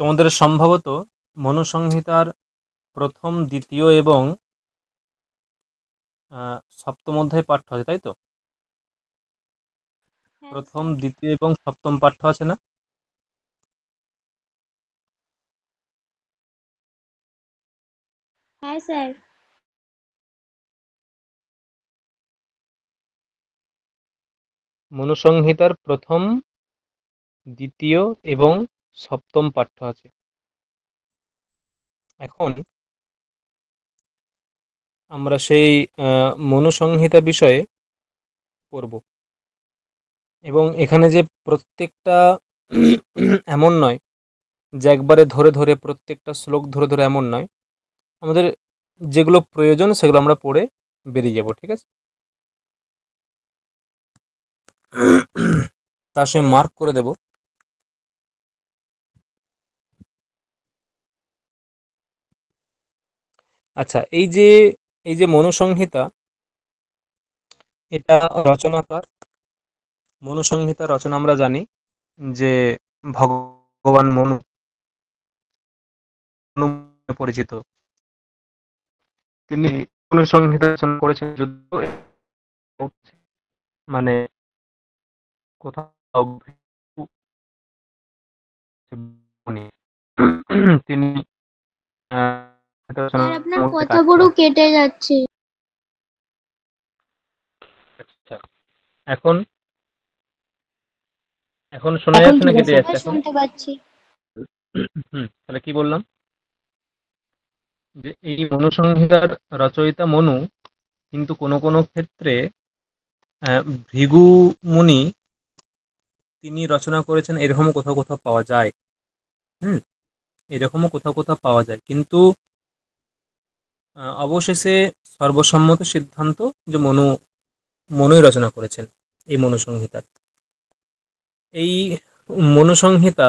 তোমাদের সম্ভবত মনুসংহিতার প্রথম, দ্বিতীয় এবং সপ্তম অধ্যায় পাঠ্য আছে, তাই তো? হ্যাঁ প্রথম, স্যার। দ্বিতীয় এবং সপ্তম পাঠ্য আছে না? হ্যাঁ স্যার। মনুসংহিতার প্রথম, দ্বিতীয় এবং সপ্তম পাঠ্য আছে। এখন আমরা সেই মনুসংহিতা বিষয়ে পড়ব, এবং এখানে যে প্রত্যেকটা এমন নয় যে একবারে ধরে ধরে প্রত্যেকটা শ্লোক ধরে ধরে, এমন নয়। আমাদের যেগুলো প্রয়োজন সেগুলো আমরা পড়ে বেরিয়ে যাব, ঠিক আছে? তার সঙ্গে মার্ক করে দেব। আচ্ছা, এই যে মনুসংহিতা, এটা রচনাকার, মনুসংহিতা রচনা আমরা জানি যে ভগবান মনু মনু নামে পরিচিত। তিনি মনুসংহিতা রচনা করেছেন যুদ্ধ, মানে কোথাও তিনি এটা রচনা। স্যার আপনার কথা পুরো কেটে যাচ্ছে। আচ্ছা, এখন এখন শোনা এখন যাচ্ছে না ঠিক কেটে আছে, যাচ্ছে এবার এখন? শুনতে পাচ্ছি। তাহলে কি বললাম, যে এই মনুসংহিতার রচয়িতা মনু, কিন্তু কোনো কোনো ক্ষেত্রে ভৃগু মুনি তিনি রচনা করেছেন, এরকমও কোথাও কোথাও পাওয়া যায়। হুম, এরকমও কোথাও কোথাও পাওয়া যায়, কিন্তু অবশেষে সর্বসম্মত সিদ্ধান্ত যে মনুই রচনা করেছেন এই মনুসংহিতা। এই মনুসংহিতা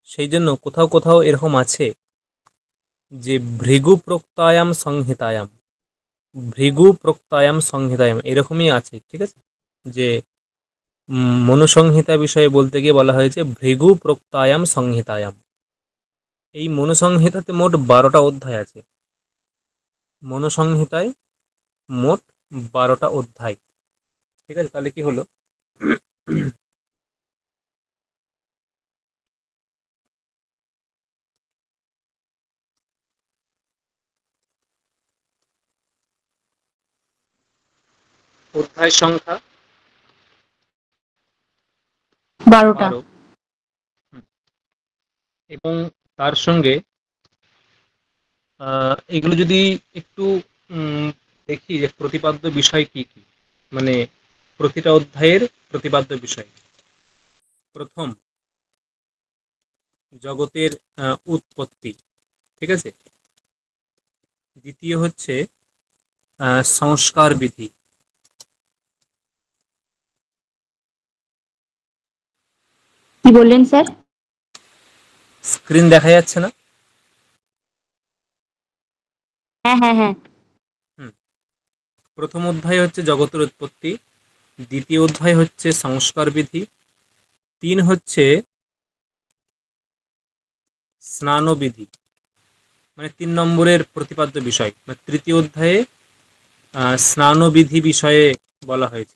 সেই জন্য কোথাও কোথাও এরকম আছে যে ভৃগু প্রক্তায়াম সংহিতায়াম, ভৃগু প্রক্তায়াম সংহিতায়াম এরকমই আছে, ঠিক আছে? যে মনুসংহিতা বিষয়ে বলতে গিয়ে বলা হয়েছে ভৃগু প্রক্তায়াম সংহিতায়াম। এই মনুসংহিতাতে মোট 12টা অধ্যায় আছে। মনুসংহিতায় মোট 12টা অধ্যায়, ঠিক আছে? তাহলে কি হলো, অধ্যায় সংখ্যা 12টা। 12। এবং তার সঙ্গে এগুলো যদি একটু দেখি যে প্রতিপাদ্য বিষয় কি কি, মানে প্রতিটা অধ্যায়ের প্রতিপাদ্য বিষয়। প্রথম, জগতের উৎপত্তি, ঠিক আছে? দ্বিতীয় হচ্ছে সংস্কার বিধি। কি বললেন স্যার? স্ক্রিন দেখা যাচ্ছে না? হ্যাঁ হ্যাঁ হ্যাঁ। হুম। প্রথম অধ্যায় হচ্ছে জগতের উৎপত্তি, দ্বিতীয় অধ্যায় হচ্ছে সংস্কার বিধি, 3 হচ্ছে স্নানবিধি, মানে 3 নম্বরের প্রতিপাদ্য বিষয়, মানে তৃতীয় অধ্যায়ে স্নানবিধি বিষয়ে বলা হয়েছে।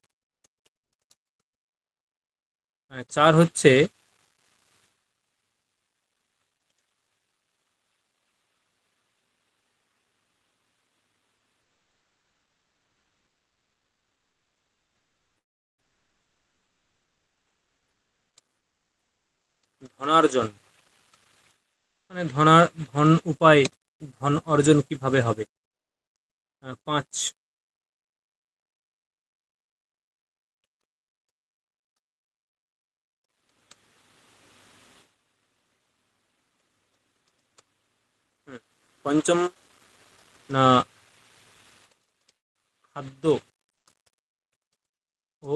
4 হচ্ছে ধনার্জন, মানে ধন উপায়, ধন অর্জন কিভাবে হবে। 5 পঞ্চম না খাদ্য ও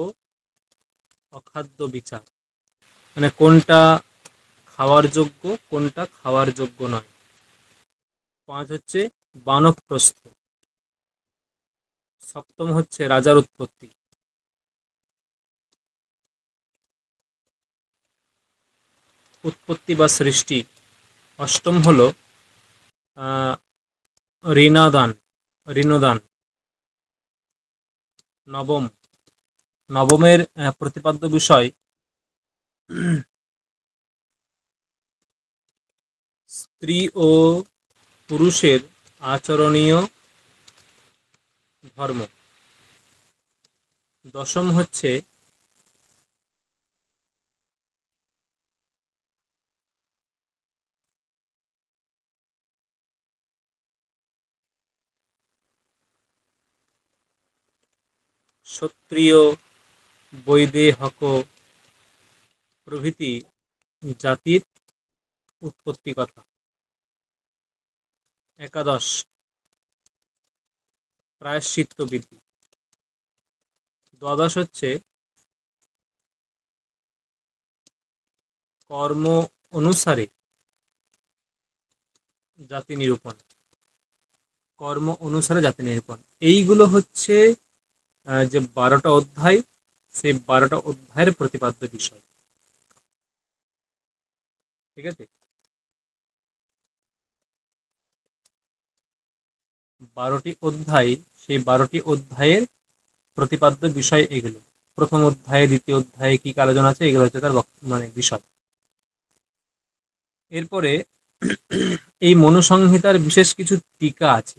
অখাদ্য বিচার, মানে কোনটা খাওয়ার যোগ্য কোনটা খাওয়ার যোগ্য নয়। 5 হচ্ছে বানপ্রস্থ। সপ্তম হচ্ছে রাজার উৎপত্তি। উৎপত্তি বা সৃষ্টি। অষ্টম হলো ঋণদান, ঋণদান। নবম, নবমের প্রতিপাদ্য বিষয় স্ত্রী ও পুরুষের আচরণীয় ধর্ম। দশম হচ্ছে ক্ষত্রিয়, বৈদেহক প্রভৃতি জাতির উৎপত্তি কথা। একাদশ, প্রায়শ্চিত্ত বিধি। দ্বাদশ হচ্ছে কর্ম অনুসারে জাতি নিরূপণ, কর্ম অনুসারে জাতি নিরূপণ। এইগুলো হচ্ছে যে 12টা অধ্যায়, সেই 12টা অধ্যায়ের প্রতিপাদ্য বিষয়। ঠিক আছে, 12টি অধ্যায়, সেই 12টি অধ্যায়ের প্রতিপাদ্য বিষয় এগুলো। প্রথম অধ্যায়ে, দ্বিতীয় অধ্যায়ে কি আলোচনা আছে, এগুলো হচ্ছে তার মানে বিষয়। এরপরে এই মনুসংহিতার বিশেষ কিছু টিকা আছে।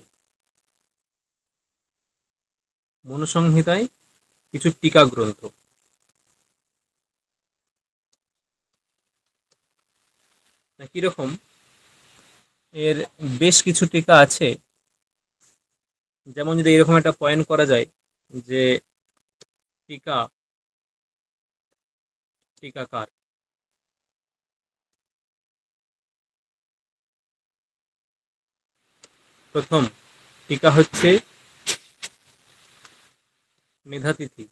মনুসংহিতায় কিছু টিকা গ্রন্থ। কিরকম, এর বেশ কিছু টিকা আছে। যেমন যদি এরকম একটা পয়েন্ট করা যায় যে টিকা, টিকাকার। প্রথম টিকা হচ্ছে মেধাতিথি।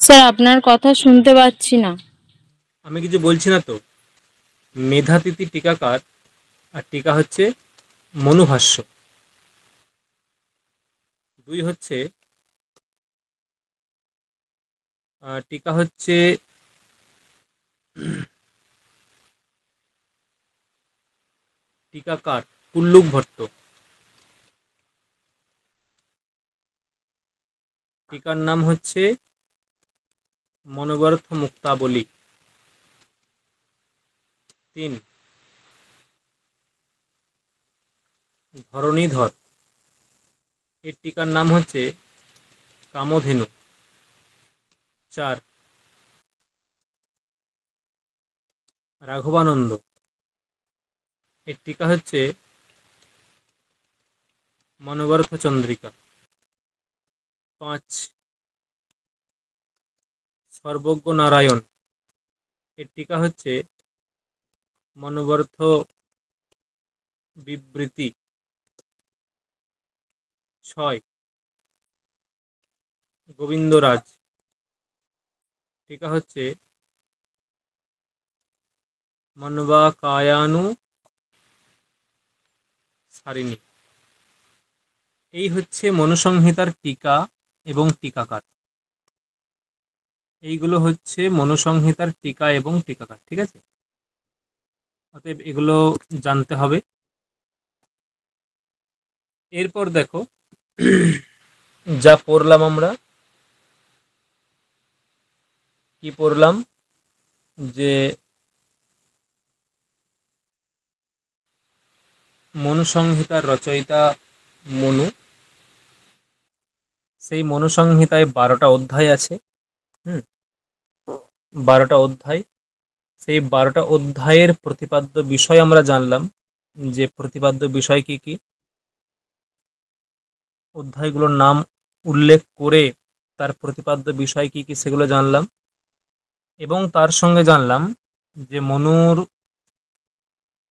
স্যার আপনার কথা শুনতে পাচ্ছি না। আমি কিছু বলছি না তো। মেধাতিথি টিকাকার, আর টিকা হচ্ছে মনুভাষ্য। দুই হচ্ছে টিকা হচ্ছে টিকাকার কুল্লুক ভট্ট। টিকার নাম হচ্ছে মনোবর্থ মুক্তাবলী। 3 ধরণীধর, এর টিকার নাম হচ্ছে কামধেনু। 4 রাঘবানন্দ, এর টিকা হচ্ছে মনোবর্থ চন্দ্রিকা। 5 সর্বজ্ঞ নারায়ণ, এর টিকা হচ্ছে মনোবর্থ বিবৃতি। 6 গোবিন্দরাজ, টিকা হচ্ছে মন্বাকায়ানু সারিণী। এই হচ্ছে মনুসংহিতার টিকা এবং টিকাকার। এইগুলো হচ্ছে মনুসংহিতার টিকা এবং টিকাকার। ঠিক আছে, অতএব এগুলো জানতে হবে। এরপর দেখো যা পড়লাম আমরা, কি পড়লাম, যে মনুসংহিতার রচয়িতা মনু। সেই মনুসংহিতায় 12টা অধ্যায় আছে। 12টা অধ্যায়, সেই 12টা অধ্যায়ের প্রতিপাদ্য বিষয় আমরা জানলাম, যে প্রতিপাদ্য বিষয় কি কি, অধ্যায়গুলোর নাম উল্লেখ করে তার প্রতিপাদ্য বিষয় কি কি সেগুলো জানলাম। এবং তার সঙ্গে জানলাম যে মনুর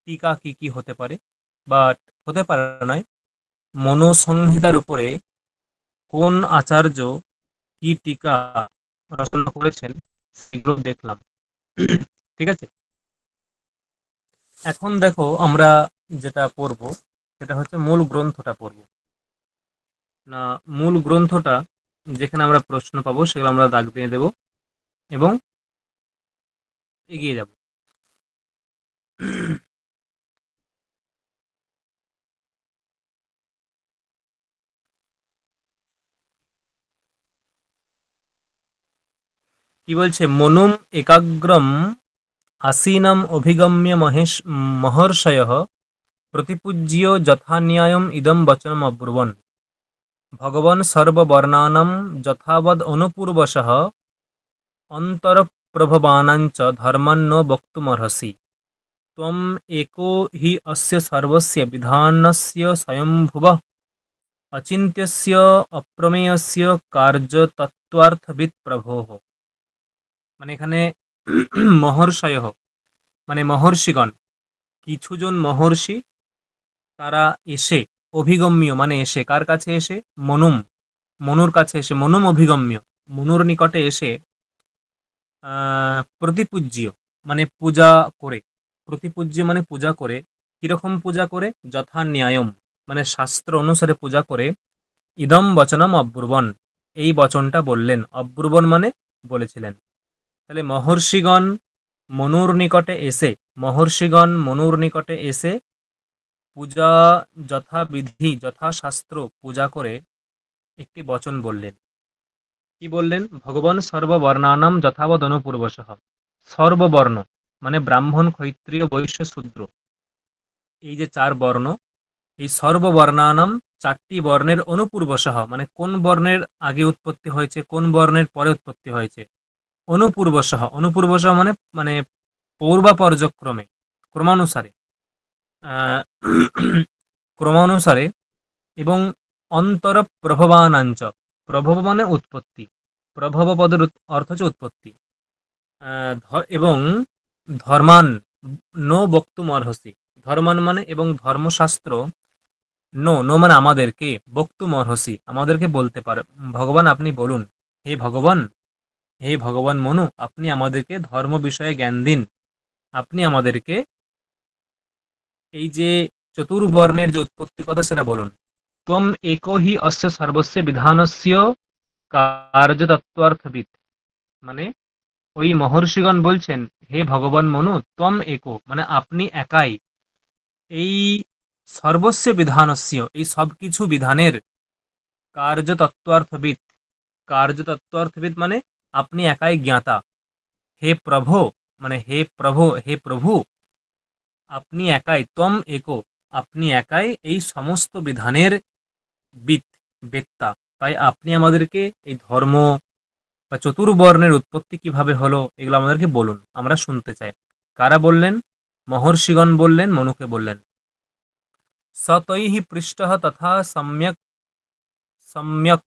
টিকা কি কি হতে পারে, বা হতে পারে নয়, মনুসংহিতার উপরে কোন আচার্য কি টিকা রচনা করেছেন সেগুলো দেখলাম। ঠিক আছে, এখন দেখো আমরা যেটা পড়ব সেটা হচ্ছে মূল গ্রন্থটা পড়ব। না, মূল গ্রন্থটা যেখানে আমরা প্রশ্ন পাবো সেগুলো আমরা দাগ দিয়ে দেব এবং এগিয়ে যাব। কি বলছে, মনুম একাগ্রম আসীনম অভিগম্য মহর্ষয়ঃ প্রতিপূজ্য যথা ন্যায়ম ইদম বচনম অব্রুবন ভগবান সর্ববর্ণানাম যথাবদ অনুপূর্বশঃ অন্তরপ্রভবানাঞ্চ ধর্মান্ন বক্তুমর্হসি ত্বম एको हि अस्य सर्वस्य विधानस्य स्वयंभुवः अचिन्त्यस्य अप्रमेयस्य कार्यतत्त्वार्थवित् प्रभोः। মানে এখানে মহর্ষয় মানে মহর্ষিগণ, কিছুজন মহর্ষি তারা এসে, অভিগম্য মানে এসে, কার কাছে এসে, মনুম, মনুর কাছে এসে, মনুম অভিগম্য, মনুর নিকটে এসে প্রতিপূজ্য মানে পূজা করে, প্রতিপূজ্য মানে পূজা করে, কিরকম পূজা করে, যথা ন্যায়ম মানে শাস্ত্র অনুসারে পূজা করে, ইদম বচনম অব্রুবন এই বচনটা বললেন, অব্রুবন মানে বলেছিলেন। তাহলে মহর্ষিগণ মনুর নিকটে এসে, মহর্ষিগণ মনুর নিকটে এসে পূজা যথাবিধি যথাশাস্ত্র পূজা করে একটি বচন বললেন। কি বললেন, ভগবান সর্ববর্ণানাম যথাবদ অনুপূর্বশঃ, সর্ববর্ণ মানে ব্রাহ্মণ, ক্ষত্রিয়, বৈশ্য, শূদ্র, এই যে চার বর্ণ, এই সর্ববর্ণানাম চারটি বর্ণের অনুপূর্বশঃ মানে কোন বর্ণের আগে উৎপত্তি হয়েছে, কোন বর্ণের পরে উৎপত্তি হয়েছে, অনুপূর্বশঃ, অনুপূর্বশঃ মানে মানে পূর্বাপর্যক্রমে, ক্রমানুসারে, আহ, ক্রমানুসারে, এবং অন্তর প্রভবানাঞ্চ, প্রভব মানে উৎপত্তি, প্রভব পদের অর্থ হচ্ছে উৎপত্তি, এবং ধর্মান নো বক্তুম অর্হসি, ধর্মান মানে এবং ধর্মশাস্ত্র, নো নো মানে আমাদেরকে, বক্তুম অর্হসি আমাদেরকে বলতে পারে, ভগবান আপনি বলুন, হে ভগবান, হে ভগবান মনু আপনি আমাদেরকে ধর্ম বিষয়ে জ্ঞান দিন, আপনি আমাদেরকে এই যে চতুর্বর্ণের যে উৎপত্তি কথা সেটা বলুন। ত্বম एको হি অস্য সর্বস্য বিধানস্য কার্যতত্ত্বার্থবিৎ, মানে ওই মহর্ষিগণ বলছেন, হে ভগবান মনু, ত্বম एको মানে আপনি একাই, এই সর্বস্ব বিধানস্য এই সবকিছু বিধানের, কার্যতত্ত্বার্থবিৎ, কার্যতত্ত্বার্থবিৎ মানে আপনি একাই জ্ঞাতা, হে প্রভো মানে হে প্রভো, হে প্রভু আপনি একাই, ত্বম एको আপনি একাই এই সমস্ত বিধানের বিদ, বেত্তা, তাই আপনি আমাদেরকে এই ধর্ম বা চতুর্বর্ণের উৎপত্তি কিভাবে হলো এগুলো আমাদেরকে বলুন, আমরা শুনতে চাই। কারা বললেন, মহর্ষিগণ বললেন, মনুকে বললেন। সতৈঃ পৃষ্টঃ তথা সম্যক সম্যক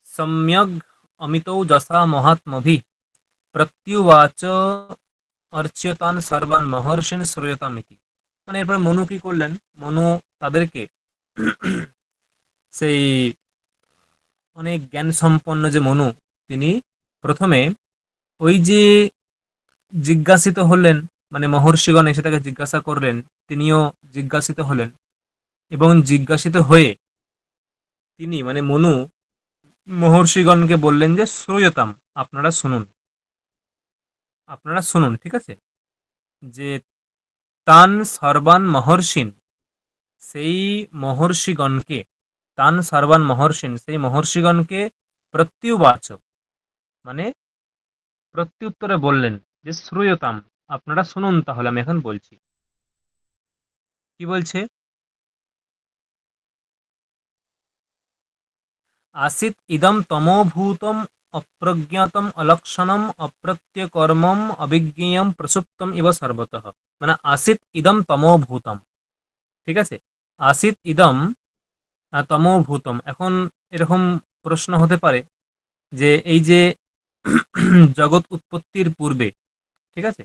সম্যগ অমিতৌ যশা মহাত্মভিঃ প্রত্যুবাচ অর্চ্যতান সর্বান মহর্ষিণ শ্রূয়তামিতি। মানে এরপর মনু কি করলেন, মনু তাদেরকে সেই অনেক জ্ঞান সম্পন্ন যে মনু, তিনি প্রথমে ওই যে জিজ্ঞাসিত হলেন, মানে মহর্ষিগণ এসে তাকে জিজ্ঞাসা করলেন, তিনিও জিজ্ঞাসিত হলেন, এবং জিজ্ঞাসিত হয়ে তিনি মানে মনু মহর্ষিগণকে বললেন যে শ্রূয়তাম আপনারা শুনুন, আপনারা শুনুন, ঠিক আছে, যে তান সর্বান মহর্ষিন সেই মহর্ষিগণকে, তান সর্বান মহর্ষিন সেই মহর্ষিগণকে প্রত্যুবাচ মানে প্রত্যুত্তরে বললেন যে শ্রূয়তাম আপনারা শুনুন, তাহলে আমি এখন বলছি। কি বলছে, আসিত ইদম তমোভূতম অপ্রজ্ঞাতম অলক্ষণম অপ্রত্যকর্মম অবিজ্ঞেয়ম প্রসুপ্তম ইব সর্বতঃ, মানে আসিত ইদম তমোভূতম, ঠিক আছে, আসিত ইদম তমোভূতম। এখন এরকম প্রশ্ন হতে পারে যে এই যে জগৎ উৎপত্তির পূর্বে, ঠিক আছে,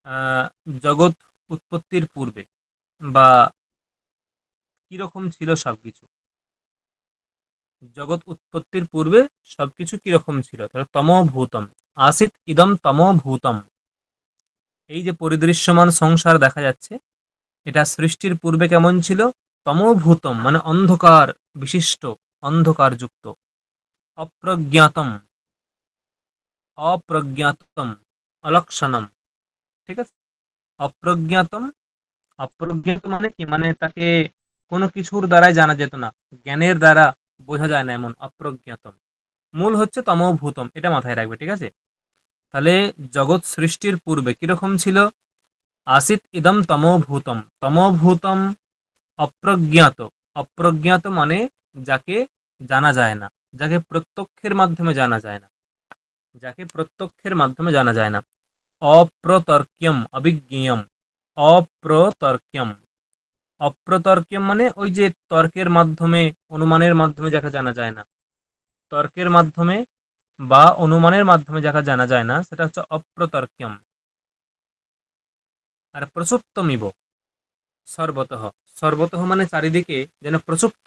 আহ, জগৎ উৎপত্তির পূর্বে বা কিরকম ছিল সবকিছু, জগৎ উৎপত্তির পূর্বে সবকিছু কিরকম ছিল, তাহলে তমোভূতম আসিত ইদম তমোভূতম। এই যে পরিদৃশ্যমান সংসার দেখা যাচ্ছে, এটা সৃষ্টির পূর্বে কেমন ছিল? তমোভূতম মানে অন্ধকার বিশিষ্ট, অন্ধকার যুক্ত। অপ্রজ্ঞাতম, অপ্রজ্ঞাতম অলক্ষণম, ঠিক আছে। অপ্রজ্ঞাতম, অপ্রজ্ঞাত মানে কি, মানে তাকে কোনো কিছুর দ্বারাই জানা যেত না, জ্ঞানের দ্বারা বোঝা যায় না, এমন অপ্রজ্ঞাতম। মূল হচ্ছে তমোভূতম, এটা মাথায় রাখবে, ঠিক আছে। তাহলে জগৎ সৃষ্টির পূর্বে কিরকম ছিল? আসিত ইদম তমোভূতম, তমোভূতম অপ্রজ্ঞাত। অপ্রজ্ঞাত মানে যাকে জানা যায় না, যাকে প্রত্যক্ষের মাধ্যমে জানা যায় না, যাকে প্রত্যক্ষের মাধ্যমে জানা যায় না। অপ্রতর্ক্যম অবিজ্ঞেয়ম, অপ্রতর্ক্যম, অপ্রতর্ক্যম মানে ওই যে তর্কের মাধ্যমে, অনুমানের মাধ্যমে যাকে জানা যায় না, তর্কের মাধ্যমে বা অনুমানের মাধ্যমে যাকে জানা যায় না, সেটা হচ্ছে অপ্রতর্ক্যম। আর প্রসুপ্তমিব সর্বতঃ, সর্বতঃ মানে চারিদিকে যেন প্রসুপ্ত,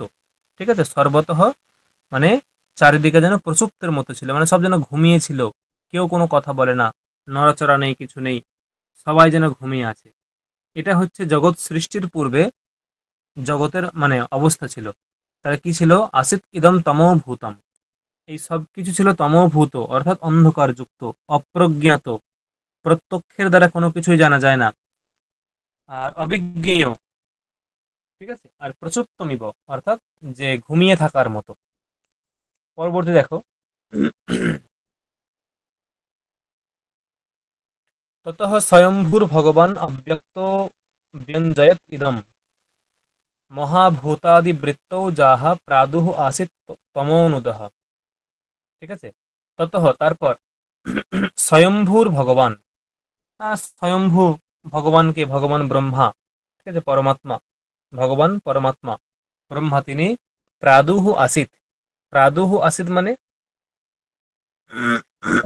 ঠিক আছে। সর্বতঃ মানে চারিদিকে যেন প্রসুপ্তের মতো ছিল, মানে সব যেন ঘুমিয়েছিল, কেউ কোনো কথা বলে না, নড়াচড়া নেই, কিছু নেই, সবাই যেন ঘুমিয়ে আছে। এটা হচ্ছে জগৎ সৃষ্টির পূর্বে জগতের মানে অবস্থা ছিল। তাহলে কি ছিল? আসিত ইদম তমোভূতম, এই সব কিছু ছিল তমোভূত, অর্থাৎ অন্ধকারযুক্ত, অপ্রজ্ঞাত, প্রত্যক্ষের দ্বারা কোনো কিছুই জানা যায় না, আর অবিজ্ঞেয়, ঠিক আছে। আর প্রচুত্তমিব অর্থাৎ যে ঘুমিয়ে থাকার মতো। পরবর্তী দেখো, ততঃ স্বয়ম্ভুর ভগবান অব্যক্ত ব্যঞ্জয়ত ইদম মহাভূতাদিবৃত্তৌ যাহা প্রাদুঃ আসিত তমোনুদঃ, ঠিক আছে। ততঃ তারপর স্বয়ম্ভুর ভগবান, স্বয়ম্ভু ভগবানকে, ভগবান ব্রহ্মা, ঠিক আছে, পরমাত্মা, ভগবান পরমাত্মা ব্রহ্মা, তিনি প্রাদুঃ আসিত। প্রাদুঃ আসিত মানে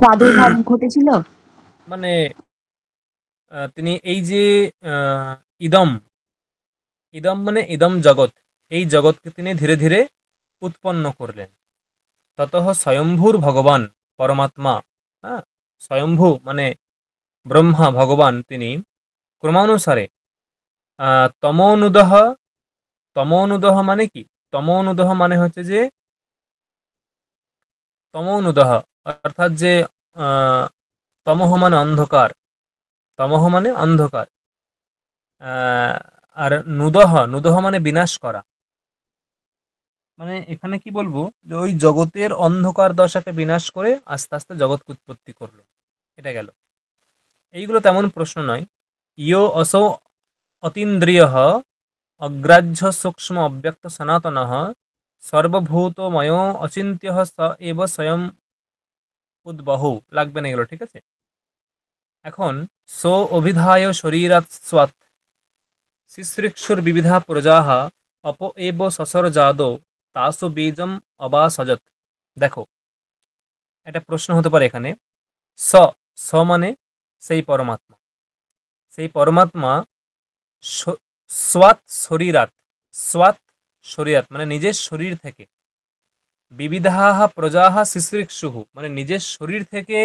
প্রাদুর্ভাব ঘটেছিল। মানে তিনি এই যে আহ, ইদম, ইদম মানে ইদম জগৎ, এই জগৎকে তিনি ধীরে ধীরে উৎপন্ন করলেন। ততঃ স্বয়ম্ভুর ভগবান পরমাত্মা, হ্যাঁ, স্বয়ম্ভু মানে ব্রহ্মা ভগবান, তিনি ক্রমানুসারে তমোনুদহ, তমোনুদহ মানে কি? তমোনুদহ মানে হচ্ছে যে তমোনুদহ অর্থাৎ যে আহ, তমোহ মানে অন্ধকার, তমোহ মানে অন্ধকার, আহ, আর নুদহ, নুদহ মানে বিনাশ করা। মানে এখানে কি বলবো, যে ওই জগতের অন্ধকার দশাকে বিনাশ করে আস্তে আস্তে জগৎ উৎপত্তি করলো, এটা গেল। এইগুলো তেমন প্রশ্ন নয়। ইয়ো অসৌ অতীন্দ্রিয় অগ্রাহ্য সূক্ষ্ম অব্যক্ত সনাতন সর্বভূতময় অচিন্ত্য স এব স্বয়ং উদ্বহু, লাগবে না এগুলো, ঠিক আছে। এখন সো অভিধায় শরীরাৎ স্বাৎ শিশ্রিক্ষুর বিবিধা প্রজাহ অপ এব সসর জাদো তাসু বীজম অবাসজত। দেখো, একটা প্রশ্ন হতে পারে এখানে। স, স মানে সেই পরমাত্মা, সেই পরমাত্মা স্বাৎ শরীরাৎ, স্বাৎ শরীরাৎ মানে নিজের শরীর থেকে, বিবিধাহ প্রজাহ শিশ্রিক্ষুঃ মানে নিজের শরীর থেকে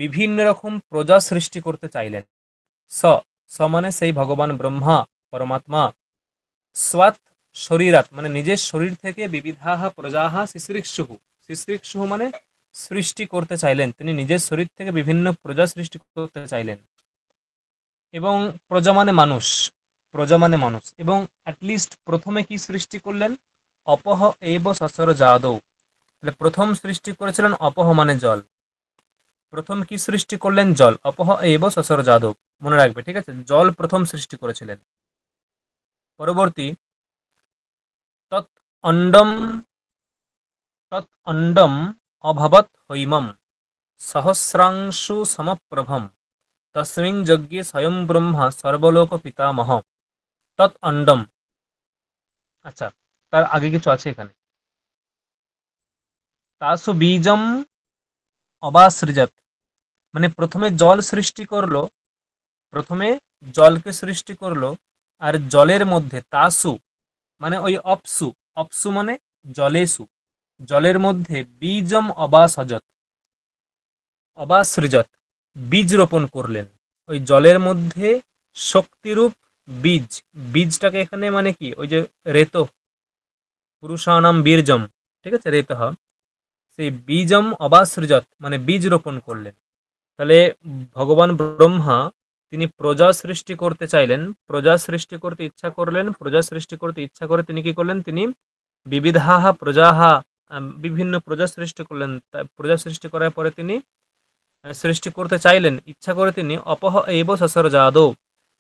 বিভিন্ন রকম প্রজা সৃষ্টি করতে চাইলেন। স, স মানে সেই ভগবান ব্রহ্মা পরমাত্মা, স্বাৎ শরীরাৎ মানে নিজের শরীর থেকে বিবিধাহ প্রজাহ শিশ্রিক্ষুঃ, শিশ্রিক্ষুঃ মানে সৃষ্টি করতে চাইলেন, তিনি নিজের শরীর থেকে বিভিন্ন প্রজা সৃষ্টি করতে চাইলেন। এবং প্রজা মানে মানুষ, প্রজা মানে মানুষ, এবং অ্যাটলিস্ট প্রথমে কি সৃষ্টি করলেন? অপহ এব সসর যাদৌ, তাহলে প্রথম সৃষ্টি করেছিলেন অপহ মানে জল, প্রথম কি সৃষ্টি করলেন? জল। অপহ এব সসর যাদব, মনে রাখবে, ঠিক আছে, জল প্রথম সৃষ্টি করেছিলেন। পরবর্তী তৎ অন্ডম, তৎ অন্ডম অভবৎ হৈমম সহস্রাংশু সমপ্রভম তস্মিং যজ্ঞে স্বয়ং ব্রহ্মা সর্বলোক পিতামহ। তৎ অন্ডম, আচ্ছা, তার আগে কিছু আছে এখানে। তাসু বীজম অবাসৃজত মানে প্রথমে জল সৃষ্টি করলো, প্রথমে জলকে সৃষ্টি করলো, আর জলের মধ্যে তাসু মানে ওই অপসু, অপসু মানে জলেসু, জলের মধ্যে বীজম অবাসজত, অবাসৃজত, বীজ রোপণ করলেন। ওই জলের মধ্যে শক্তিরূপ বীজ, বীজটাকে এখানে মানে কি ওই যে রেতো, পুরুষানাম বীর্যম, ঠিক আছে, রেতঃ, সেই বীজম অবাসৃজত মানে বীজ রোপণ করলেন। তাহলে ভগবান ব্রহ্মা তিনি প্রজা সৃষ্টি করতে চাইলেন, প্রজা সৃষ্টি করতে ইচ্ছা করলেন, প্রজা সৃষ্টি করতে ইচ্ছা করে তিনি কি করলেন, তিনি বিবিধাহা প্রজাহা, বিভিন্ন প্রজা সৃষ্টি করলেন। প্রজা সৃষ্টি করার পরে তিনি সৃষ্টি করতে চাইলেন, ইচ্ছা করে তিনি অপহ এব সসর যাদব,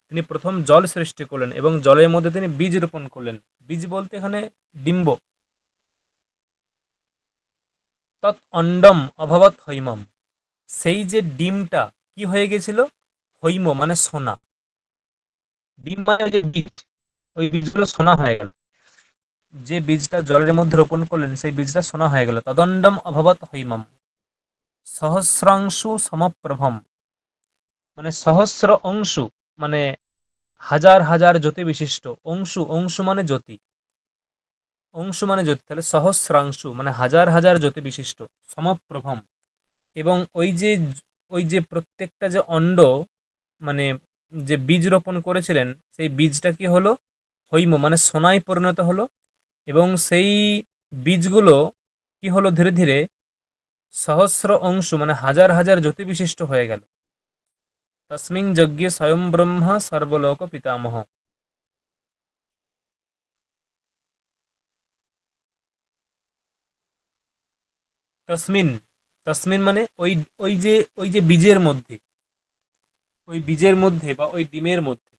তিনি প্রথম জল সৃষ্টি করলেন এবং জলের মধ্যে তিনি বীজ রোপণ করলেন। বীজ বলতে এখানে ডিম্ব। তৎ অন্ডম অভবৎ হৈমম, সেই যে ডিমটা কি হয়ে গেছিল, হৈম মানে সোনা, ডিম মানে ওই যে বীজ, ওই বীজগুলো সোনা হয়ে গেল। যে বীজটা জলের মধ্যে রোপণ করলেন সেই বীজটা সোনা হয়ে গেল। তদণ্ডম অভবৎ হৈমম সহস্রাংশু সমপ্রভম, মানে সহস্র অংশু মানে হাজার হাজার জ্যোতি বিশিষ্ট, অংশু, অংশু মানে জ্যোতি, অংশু মানে জ্যোতি, তাহলে সহস্রাংশু মানে হাজার হাজার জ্যোতি বিশিষ্ট, সমপ্রভম, এবং ওই যে প্রত্যেকটা যে অণ্ড মানে যে বীজ রোপণ করেছিলেন সেই বীজটা কি হলো, হৈম মানে সোনায় পরিণত হলো, এবং সেই বীজগুলো কি হলো ধীরে ধীরে সহস্র অংশ মানে হাজার হাজার জ্যোতি বিশিষ্ট হয়ে গেল। তস্মিং যজ্ঞে স্বয়ং ব্রহ্মা সর্বলোক পিতামহ। তসমিন, তসমিন মানে ওই, ওই যে বীজের মধ্যে, ওই বীজের মধ্যে বা ওই ডিমের মধ্যে,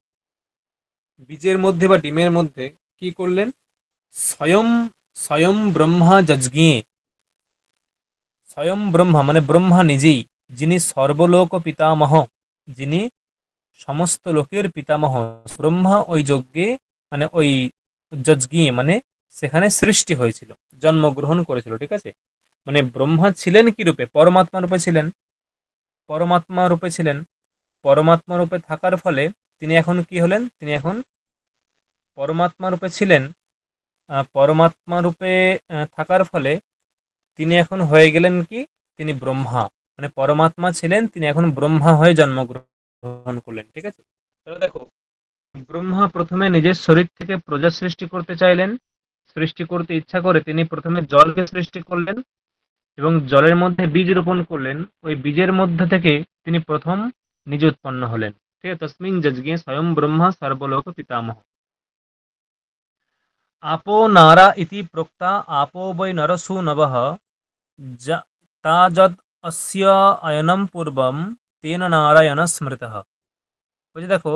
বীজের মধ্যে বা ডিমের মধ্যে কি করলেন, স্বয়ং, স্বয়ং ব্রহ্মা যজ্ঞে, স্বয়ং ব্রহ্মা মানে ব্রহ্মা নিজেই, যিনি সর্বলোক পিতামহ, যিনি সমস্ত লোকের পিতামহ, ব্রহ্মা ওই যজ্ঞে মানে ওই যজ্ঞে মানে সেখানে সৃষ্টি হয়েছিল, জন্মগ্রহণ করেছিল, ঠিক আছে। মানে ব্রহ্মা ছিলেন কি রূপে, পরমাত্মা রূপে ছিলেন, পরমাত্মা রূপে ছিলেন। পরমাত্মা রূপে থাকার ফলে তিনি এখন কি হলেন, তিনি এখন পরমাত্মা রূপে ছিলেন, পরমাত্মা রূপে থাকার ফলে তিনি এখন হয়ে গেলেন কি, তিনি ব্রহ্মা, মানে পরমাত্মা ছিলেন, তিনি এখন ব্রহ্মা হয়ে জন্মগ্রহণ করলেন, ঠিক আছে। তাহলে দেখো, ব্রহ্মা প্রথমে নিজের শরীর থেকে প্রজা সৃষ্টি করতে চাইলেন, সৃষ্টি করতে ইচ্ছা করে তিনি প্রথমে জলকে সৃষ্টি করলেন এবং জলের মধ্যে বীজ রোপণ করলেন, ওই বীজের মধ্যে থেকে তিনি প্রথম নিজে উৎপন্ন হলেন, ঠিক আছে। তস্মিন যজ্ঞে স্বয়ং ব্রহ্মা সর্বলোক পিতামহ। আপো নারা ইতি প্रोक्ता আপো বৈ নরসু নবঃ তাযদ অস্য অয়নম পূর্বম তেন নারায়ণ স্মৃতঃ। বলছি দেখো,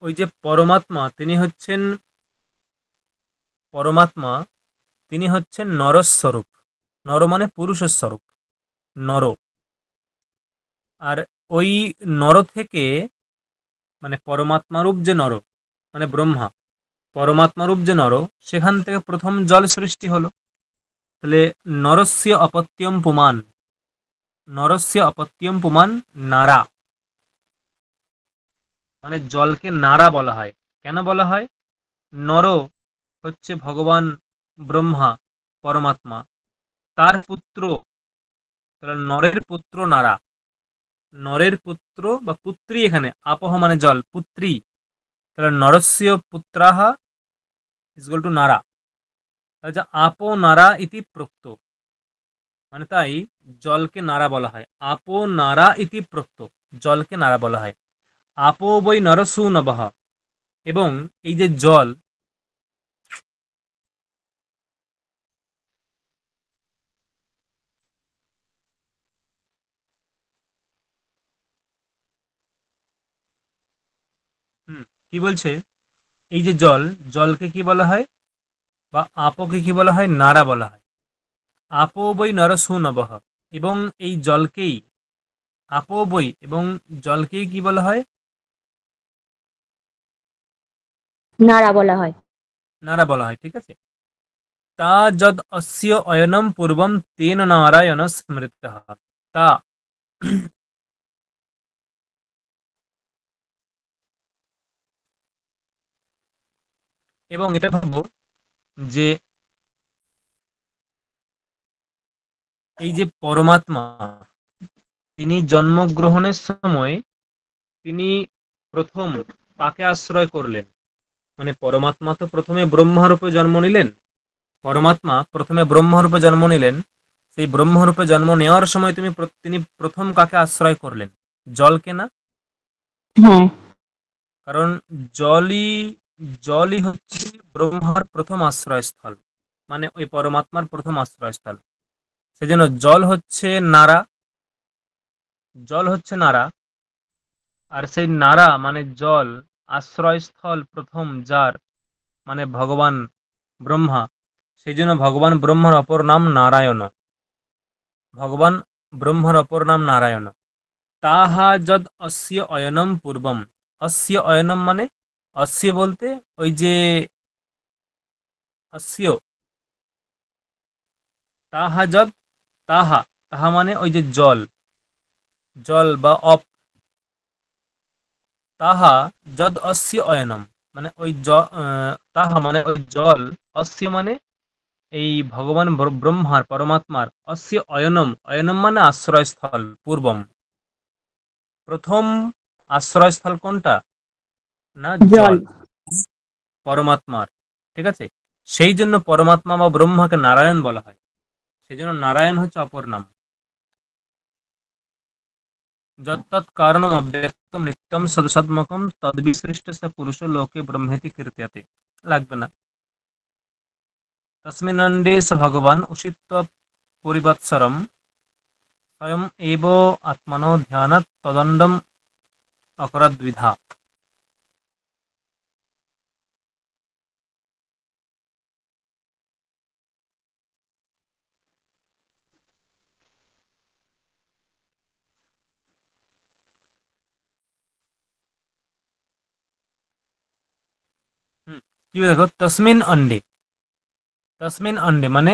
ওই যে পরমাত্মা তিনি হচ্ছেন, পরমাত্মা তিনি হচ্ছেন নরস্বরূপ, নর মানে পুরুষের স্বরূপ, নর, আর ওই নর থেকে মানে পরমাত্মারূপ যে নর মানে ব্রহ্মা, পরমাত্মারূপ যে নর, সেখান থেকে প্রথম জল সৃষ্টি হলো। তাহলে নরস্য অপত্যম পুমান, নরস্য অপত্যম পুমান নারা, মানে জলকে নারা বলা হয়। কেন বলা হয়, নর হচ্ছে ভগবান ব্রহ্মা, পরমাত্মা, তার পুত্র, তাহলে নরের পুত্র নারা, নরের পুত্র বা পুত্রী, এখানে আপহ মানে জল, পুত্রী, তাহলে নরস্য পুত্রাহা ইজগল টু নারা, তাহলে আপো নারা ইতি প্রোক্ত, মানে তাই জলকে নারা বলা হয়, আপো নারা ইতি প্রোক্ত, জলকে নারা বলা হয়। আপো বৈ নরসু নবঃ, এবং এই যে জল, কি বলছে, এই যে জল, জলকে কি বলা হয় বা আপোকে কি বলা হয়, নারা বলা হয়। আপো বৈ নরসু নবঃ, এবং এই জলকেই, আপো বৈ এবং জলকেই কি বলা হয়, নাড়া বলা হয়। নারা বলা হয়, ঠিক আছে। তা যদ অস্য অয়নম পূর্বম তেন নারায়ণ স্মৃতঃ। তা এবং এটা ভাবো যে এই যে পরমাত্মা, তিনি জন্মগ্রহণের সময় তিনি প্রথম কাকে আশ্রয় করলেন? মানে পরমাত্মা তো প্রথমে ব্রহ্মরূপে জন্ম নিলেন। পরমাত্মা প্রথমে ব্রহ্মরূপে জন্ম নিলেন। সেই ব্রহ্মরূপে জন্ম নেওয়ার সময় তিনি প্রথম কাকে আশ্রয় করলেন? জলকে না? হ্যাঁ। কারণ জলই জলই হচ্ছে ব্রহ্মার প্রথম আশ্রয়স্থল, মানে ওই পরমাত্মার প্রথম আশ্রয়স্থল। সেজন্য জল হচ্ছে নারা। আর সেই নারা মানে জল, আশ্রয়স্থল প্রথম যার, মানে ভগবান ব্রহ্মা। সেই জন্য ভগবান ব্রহ্মার অপর নাম নারায়ণ। ভগবান ব্রহ্মার অপর নাম নারায়ণ। তাহা যদ অস্য অয়নম পূর্বম। অস্য অয়নম মানে, অস্য বলতে ওই যে অস্য, তাহা যদ, তাহা, তাহা মানে ওই যে জল, জল বা অপ, তাহা যদ অস্য অয়নম মানে ওই তাহা মানে ওই জল, অস্য মানে এই ভগবান ব্রহ্মার পরমাত্মার, অস্য অয়নম, অয়নম মানে আশ্রয়স্থল, পূর্বম প্রথম আশ্রয়স্থল কোনটা? না জল। জল, পরমাত্মার, ঠিক আছে। সেই জন্য পরমাত্মা বা ব্রহ্মাকে নারায়ণ বলা হয়। সেই জন্য নারায়ণ হচ্ছে অপর নাম। যত্তৎ কারণম অব্যক্তম নিত্যম সদসৎমকম তদ্বিসৃষ্ট স পুরুষ লোকে ব্রহ্মেতি কীর্ত্যতে। লাগবে না। তস্মিন্নণ্ডে স ভগবান উষিত্ব পরিবৎসরম স্বয়ং এব আত্মনো ধ্যানাৎ তদণ্ডম অকরদ্বিধা। কি দেখো, তসমিন অন্ডে মানে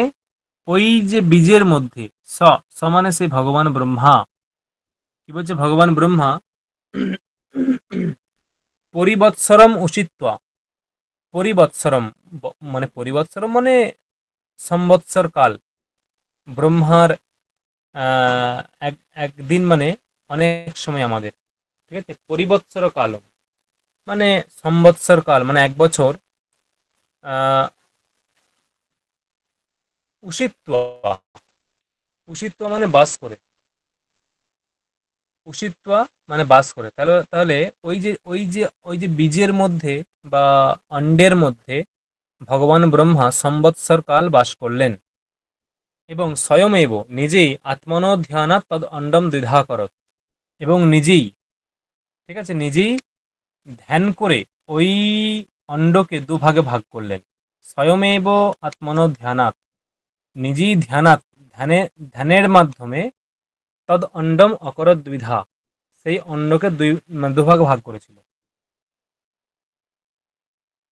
ওই যে বীজের মধ্যে, স, স মানে সেই ভগবান ব্রহ্মা। কি বলছে ভগবান ব্রহ্মা? পরিবৎসরম উষিত্বা। পরিবৎসরম মানে পরিবৎসরম মানে সংবৎসর কাল। ব্রহ্মার আহ, এক একদিন মানে অনেক সময় আমাদের, ঠিক আছে। পরিবৎসর কাল মানে সংবৎসর কাল মানে এক বছর। আহ উষিত্বা, উষিত্বা মানে বাস করে, উষিত্বা মানে বাস করে। তাহলে তাহলে ওই যে বীজের মধ্যে বা অন্ডের মধ্যে ভগবান ব্রহ্মা সংবৎসর কাল বাস করলেন এবং স্বয়মেব নিজেই আত্মনো ধ্যানাৎ তদ অন্ডম দ্বিধা করত। এবং নিজেই, ঠিক আছে, নিজেই ধ্যান করে ওই অন্ডকে দুভাগে ভাগ করলেন। স্বয়মেব আত্মনো ধ্যানাৎ, নিজেই ধ্যানের মাধ্যমে তদ অন্ডম অকরত দ্বিধা, সেই অন্ডকে দুভাগে ভাগ করেছিল।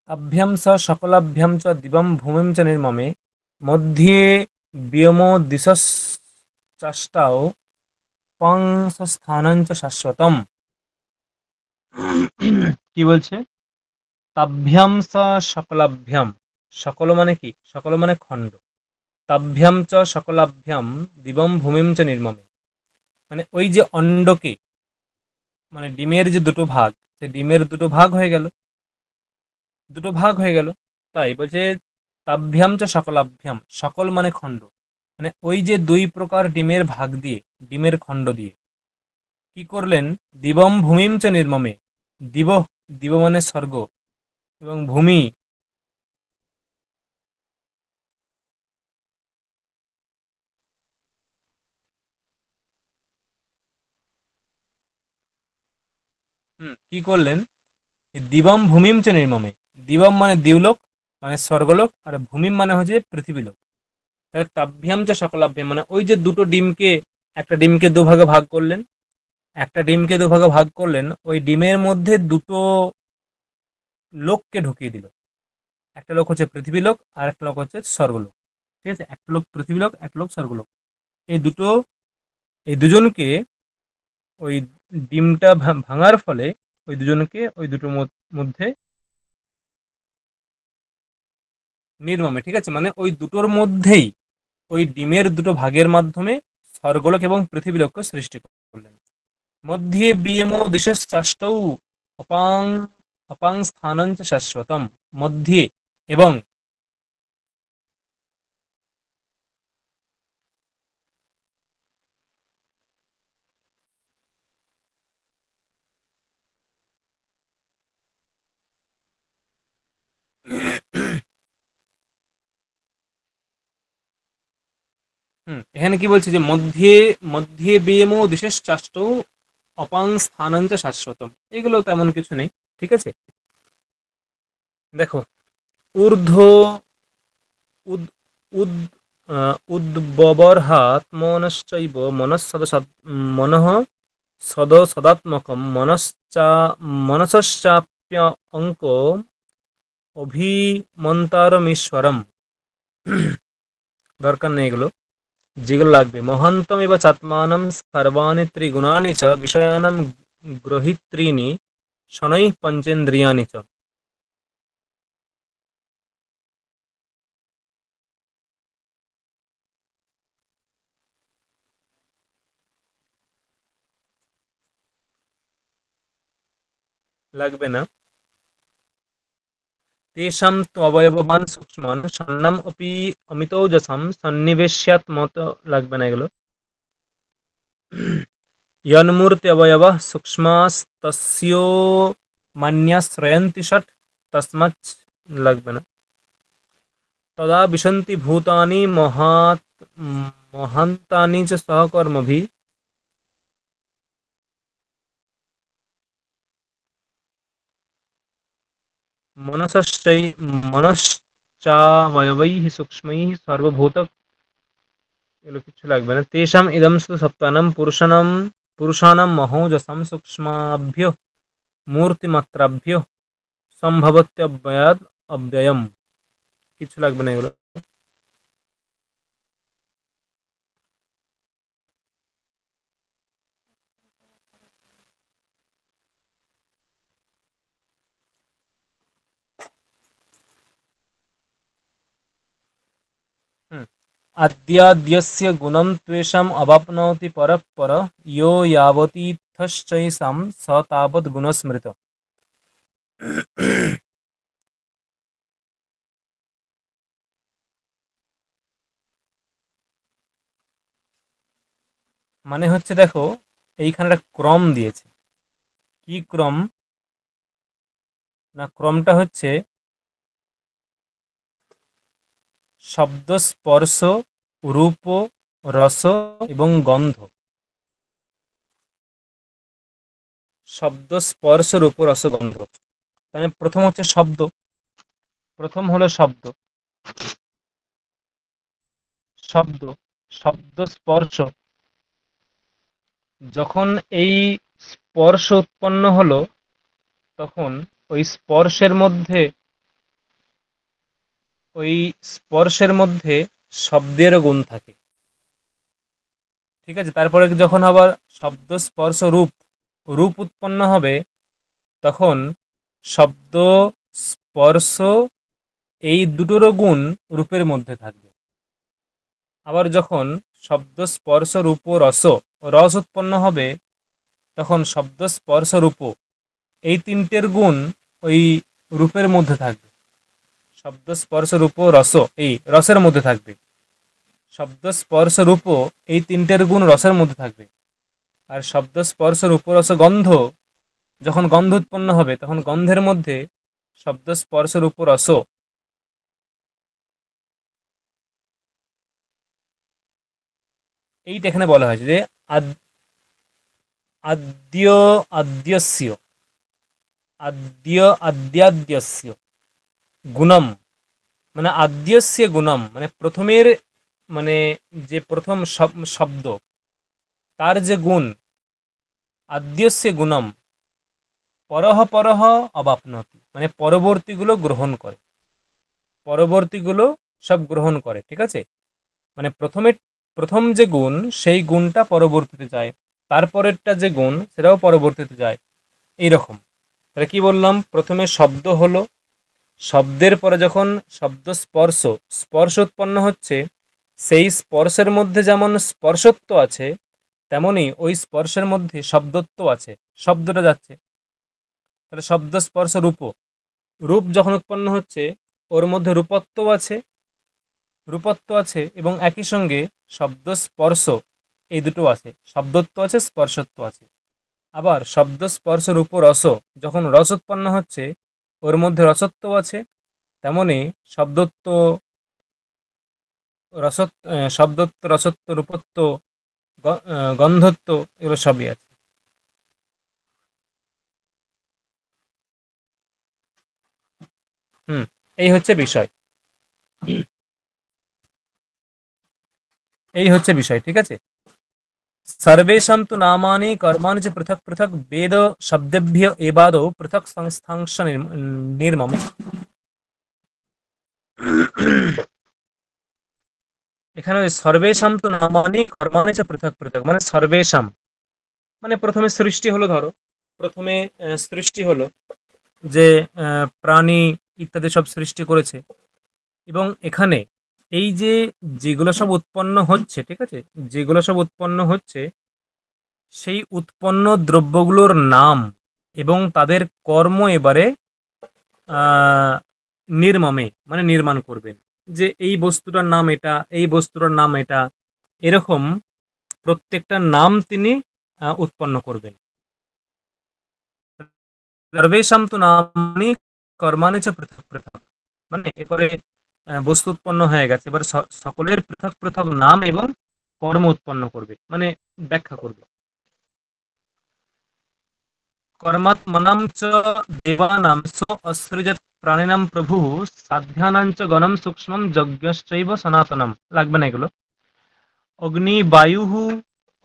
আভ্যাম স সকলাভ্যাম চ দিবম ভূমিম চ নির্মমে মধ্যে ব্যোমো দিশশ্চাষ্টাও স্থানঞ্চ শাশ্বতম। কি বলছে? তাভ্যাম স সকলাভ্যাম, সকল মানে কি? সকল মানে খণ্ড। তাভ্যাম চ সকলাভ্যাম দিবম ভূমিম চ নির্মমে মানে ওই যে অন্ডকে, মানে ডিমের যে দুটো ভাগ, সেই ডিমের দুটো ভাগ হয়ে গেল, দুটো ভাগ হয়ে গেল। তাই বলছে তাভ্যাম চ সকলাভ্যাম, সকল মানে খণ্ড, মানে ওই যে দুই প্রকার ডিমের ভাগ দিয়ে, ডিমের খণ্ড দিয়ে কি করলেন? দিবম ভূমিম চ নির্মমে, দিব, দিব মানে স্বর্গ, এবং ভূমি, কি করলেন? দিবম ভূমিম চ নির্মমে, দিবম মানে দিবলোক, মানে স্বর্গলোক, আর ভূমিম মানে হচ্ছে পৃথিবীলোক। তাহলে তাভ্যাম চ সকলাভ্যাম মানে ওই যে দুটো ডিমকে, একটা ডিমকে দুভাগে ভাগ করলেন, একটা ডিমকে দুভাগে ভাগ করলেন, ওই ডিমের মধ্যে দুটো লোককে ঢুকিয়ে দিল। একটা লোক হচ্ছে পৃথিবীলোক আর একটা লোক হচ্ছে স্বর্গলোক। ঠিক আছে, একটা লোক পৃথিবীলোক, একটা লোক স্বর্গলোক। এই দুটো, এই দুজনকে ওই ডিমটা ভাঙার ফলে ওই দুজনকে ওই দুটোর মধ্যে নির্মমে, ঠিক আছে, মানে ওই দুটোর মধ্যেই ওই ডিমের দুটো ভাগের মাধ্যমে স্বর্গলোক এবং পৃথিবীলোককে সৃষ্টি করলেন। মধ্যে বিএমও দিশশ্চাষ্টৌ অপাং অপাং স্থানঞ্চ শাশ্বতম। মধ্যে এবং, এখানে কি বলছে যে মধ্যে মধ্যে বিএমও দিশশ্চাষ্টৌ অপাং স্থানঞ্চ শাশ্বতম, এগুলো তেমন কিছু নেই। ঠিক আছে, দেখো, ঊর্ধ্ব উদ উদ উদ্ববর্হাত্মনশ্চৈব মনঃ সদাত্মকম মনসশ্চাপ্য অঙ্ক অভিমন্তারমীশ্বরম। দরকার নেই এগুলো, যেগুলো লাগবে, মহান্তম এব চাত্মানম সর্বাণি ত্রিগুণানি চ বিষয়ানাম গ্রহিত্রীনি শনৈঃ পঞ্চেন্দ্রিয়ানি চ। লাগবে না। तेषां त्वयववान् सूक्ष्मान् षण्णाम् अपि अमितौजसां सन्निवेश्यात् मत। লাগবে না এগুলো। यन्मूर्त्यवयवः सूक्ष्मास्तस्यो मान्याश्रयन्ति षट्, तस्माच् লাগবে না। तदा विशन्ति भूतानि महान्तानि च सहकर्मभिः। मनसश्चै मनश्चावयवैः सूक्ष्मैः सर्वभूत, এগুলো কিছু লাগবে না। তেষাম ইদম সু সপ্তানাম পুরুষানাম মহৌজসাম সূক্ষ্মাভ্য মূর্তিমাত্রাভ্য সম্ভবত্যব্যয়াদ অব্যয়ম, কিছু লাগবে না এগুলো। আদ্যাদ্যস্য গুণম ত্বেষাম অবাপ্নোতি পরঃ পরঃ ইয়ো यावतीथश्चैषां স তাবৎ গুণস্মৃত। মানে হচ্ছে, দেখো, এইখানে একটা ক্রম দিয়েছে। কি ক্রম? না, ক্রমটা হচ্ছে শব্দ, স্পর্শ, রূপ, রস এবং গন্ধ। শব্দ, স্পর্শ, রূপ, রস, গন্ধ। মানে প্রথম হচ্ছে শব্দ, প্রথম হলো শব্দ। শব্দ, শব্দ স্পর্শ, যখন এই স্পর্শ উৎপন্ন হলো তখন ওই স্পর্শের মধ্যে ওই স্পর্শের মধ্যে শব্দেরও গুণ থাকে। ঠিক আছে, তারপরে যখন আবার শব্দ, স্পর্শ, রূপ, রূপ উৎপন্ন হবে তখন শব্দ, স্পর্শ এই দুটোরও গুণ রূপের মধ্যে থাকবে। আবার যখন শব্দ, স্পর্শ, রূপ, রস, রস উৎপন্ন হবে তখন শব্দ, স্পর্শ, রূপ এই তিনটের গুণ ওই রূপের মধ্যে থাকবে। শব্দ, স্পর্শ, রূপ, রস এই রসের মধ্যে থাকবে। শব্দ, স্পর্শ, রূপ এই তিনটের গুণ রসের মধ্যে থাকবে। আর শব্দ, স্পর্শ, রূপ, রস, গন্ধ, যখন গন্ধ উৎপন্ন হবে তখন গন্ধের মধ্যে শব্দ, স্পর্শ, রূপ, রস এইটা এখানে বলা হয়েছে যে আদ্য আদ্যস্য আদ্যাদ্যস্য গুণম, মানে আদ্যস্য গুণম মানে প্রথমের, মানে যে প্রথম শব্দ তার যে গুণ, আদ্যস্য গুণম পরহ পরহ অবাপ্নতি, মানে পরবর্তীগুলো গ্রহণ করে, পরবর্তীগুলো সব গ্রহণ করে, ঠিক আছে। মানে প্রথম যে গুণ সেই গুণটা পরবর্তীতে যায়, তারপরেরটা যে গুণ সেটাও পরবর্তীতে যায়, এইরকম। তাহলে কি বললাম, প্রথমে শব্দ হলো, শব্দের পরে যখন শব্দ স্পর্শ, স্পর্শ উৎপন্ন হচ্ছে, সেই স্পর্শের মধ্যে যেমন স্পর্শত্ব আছে, তেমনি ওই স্পর্শের মধ্যে শব্দত্ব আছে, শব্দটা যাচ্ছে। তাহলে শব্দ স্পর্শ রূপ, রূপ যখন উৎপন্ন হচ্ছে ওর মধ্যে রূপত্ব আছে, রূপত্ব আছে, এবং একই সঙ্গে শব্দ স্পর্শ এই দুটো আছে, শব্দত্ব আছে, স্পর্শত্ব আছে। আবার শব্দ স্পর্শ রূপ রস, যখন রস উৎপন্ন হচ্ছে ওর মধ্যে রসত্ব আছে, তেমনি শব্দত্ব, শব্দত্ব, রসত্ব, রূপত্ব, গন্ধত্ব, এগুলো সবই আছে। এই হচ্ছে বিষয়, এই হচ্ছে বিষয়, ঠিক আছে। सर्वेषां तु नामानि कर्माणि च पृथक् पृथक् वेद शब्देभ्य एवादौ पृथक् संस्थांश निर्मम। এখানে সর্বেশাম তো নামানি কর্মাণি চ পৃথক পৃথক, মানে সর্বেশাম মানে প্রথমে সৃষ্টি হলো, ধরো প্রথমে সৃষ্টি হলো যে প্রাণী ইত্যাদি সব সৃষ্টি করেছে, এবং এখানে এই যে যেগুলো সব উৎপন্ন হচ্ছে, ঠিক আছে, যেগুলো সব উৎপন্ন হচ্ছে সেই উৎপন্ন দ্রব্যগুলোর নাম এবং তাদের কর্ম এবারে নির্মমে মানে নির্মাণ করবেন, যে এই বস্তুটার নাম এটা, এই বস্তুটার নাম এটা, এরকম প্রত্যেকটা নাম তিনি উৎপন্ন করবেন। সর্বেশাম তু নামানি কর্মাণি চ পৃথক পৃথক, মানে এবারে বস্তু উৎপন্ন হয়ে গেছে, এবার সকলের পৃথক পৃথক নাম এবং কর্ম উৎপন্ন করবে, মানে ব্যাখ্যা করবে। कर्मात्मनां च देवानां सो असृजत् प्राणिनां प्रभुः साध्यानां च गणं सूक्ष्मं যজ্ঞশ্চৈব সনাতনম, লাগবে না এগুলো। অগ্নি বায়ুঃ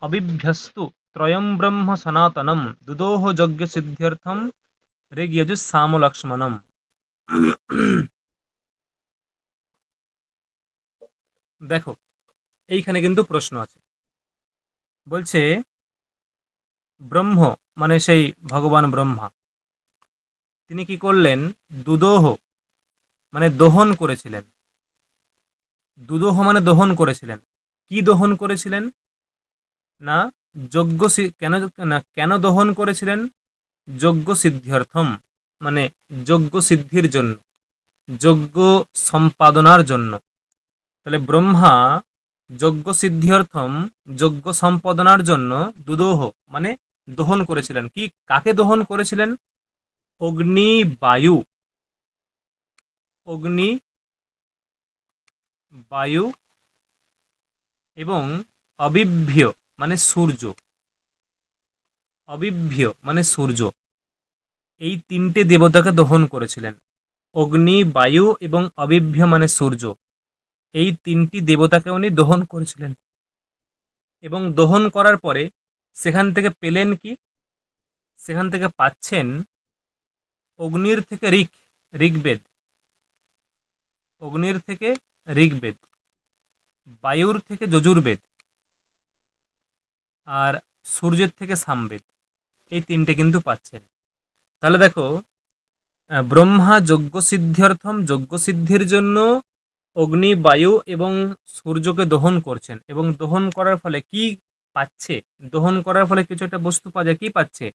অবিভ্যস্তু ত্রয়ং ব্রহ্ম সনাতনম দুদোহ যজ্ঞ সিদ্ধ্যর্থম ঋগ্যজুঃ সাম লক্ষ্মণম। দেখো এইখানে কিন্তু প্রশ্ন আছে, বলছে ব্রহ্ম মানে সেই ভগবান ব্রহ্মা, তিনি কি করলেন, দুদোহ মানে দহন করেছিলেন, দুদোহ মানে দহন করেছিলেন। কি দহন করেছিলেন না, কেন, না কেন দহন করেছিলেন, যজ্ঞ সিদ্ধ্যর্থম মানে যজ্ঞ সিদ্ধির জন্য, যজ্ঞ সম্পাদনার জন্য। তাহলে ব্রহ্মা যজ্ঞ সিদ্ধ্যর্থম যজ্ঞ সম্পাদনার জন্য দুদোহ মানে দহন করেছিলেন। কি, কাকে দহন করেছিলেন, অগ্নি বায়ু, অগ্নি বায়ু এবং অবিভ্য মানে সূর্য, অবিভ্য মানে সূর্য, এই তিনটে দেবতাকে দহন করেছিলেন। অগ্নি বায়ু এবং অবিভ্য মানে সূর্য, এই তিনটি দেবতাকে উনি দহন করেছিলেন, এবং দহন করার পরে সেখান থেকে পেলেন কি, সেখান থেকে পাচ্ছেন অগ্নির থেকে ঋগ্বেদ, অগ্নির থেকে ঋগ্বেদ, বায়ুর থেকে যজুর্বেদ, আর সূর্যের থেকে সামবেদ, এই তিনটে কিন্তু পাচ্ছেন। তাহলে দেখো ব্রহ্মা যজ্ঞ সিদ্ধ্যর্থম যজ্ঞ সিদ্ধির জন্য অগ্নি বায়ু এবং সূর্যকে দহন করছেন, এবং দহন করার ফলে কি পাচ্ছে, দহন করার ফলে কিছু একটা বস্তু পাওয়া যায়, কি পাচ্ছে,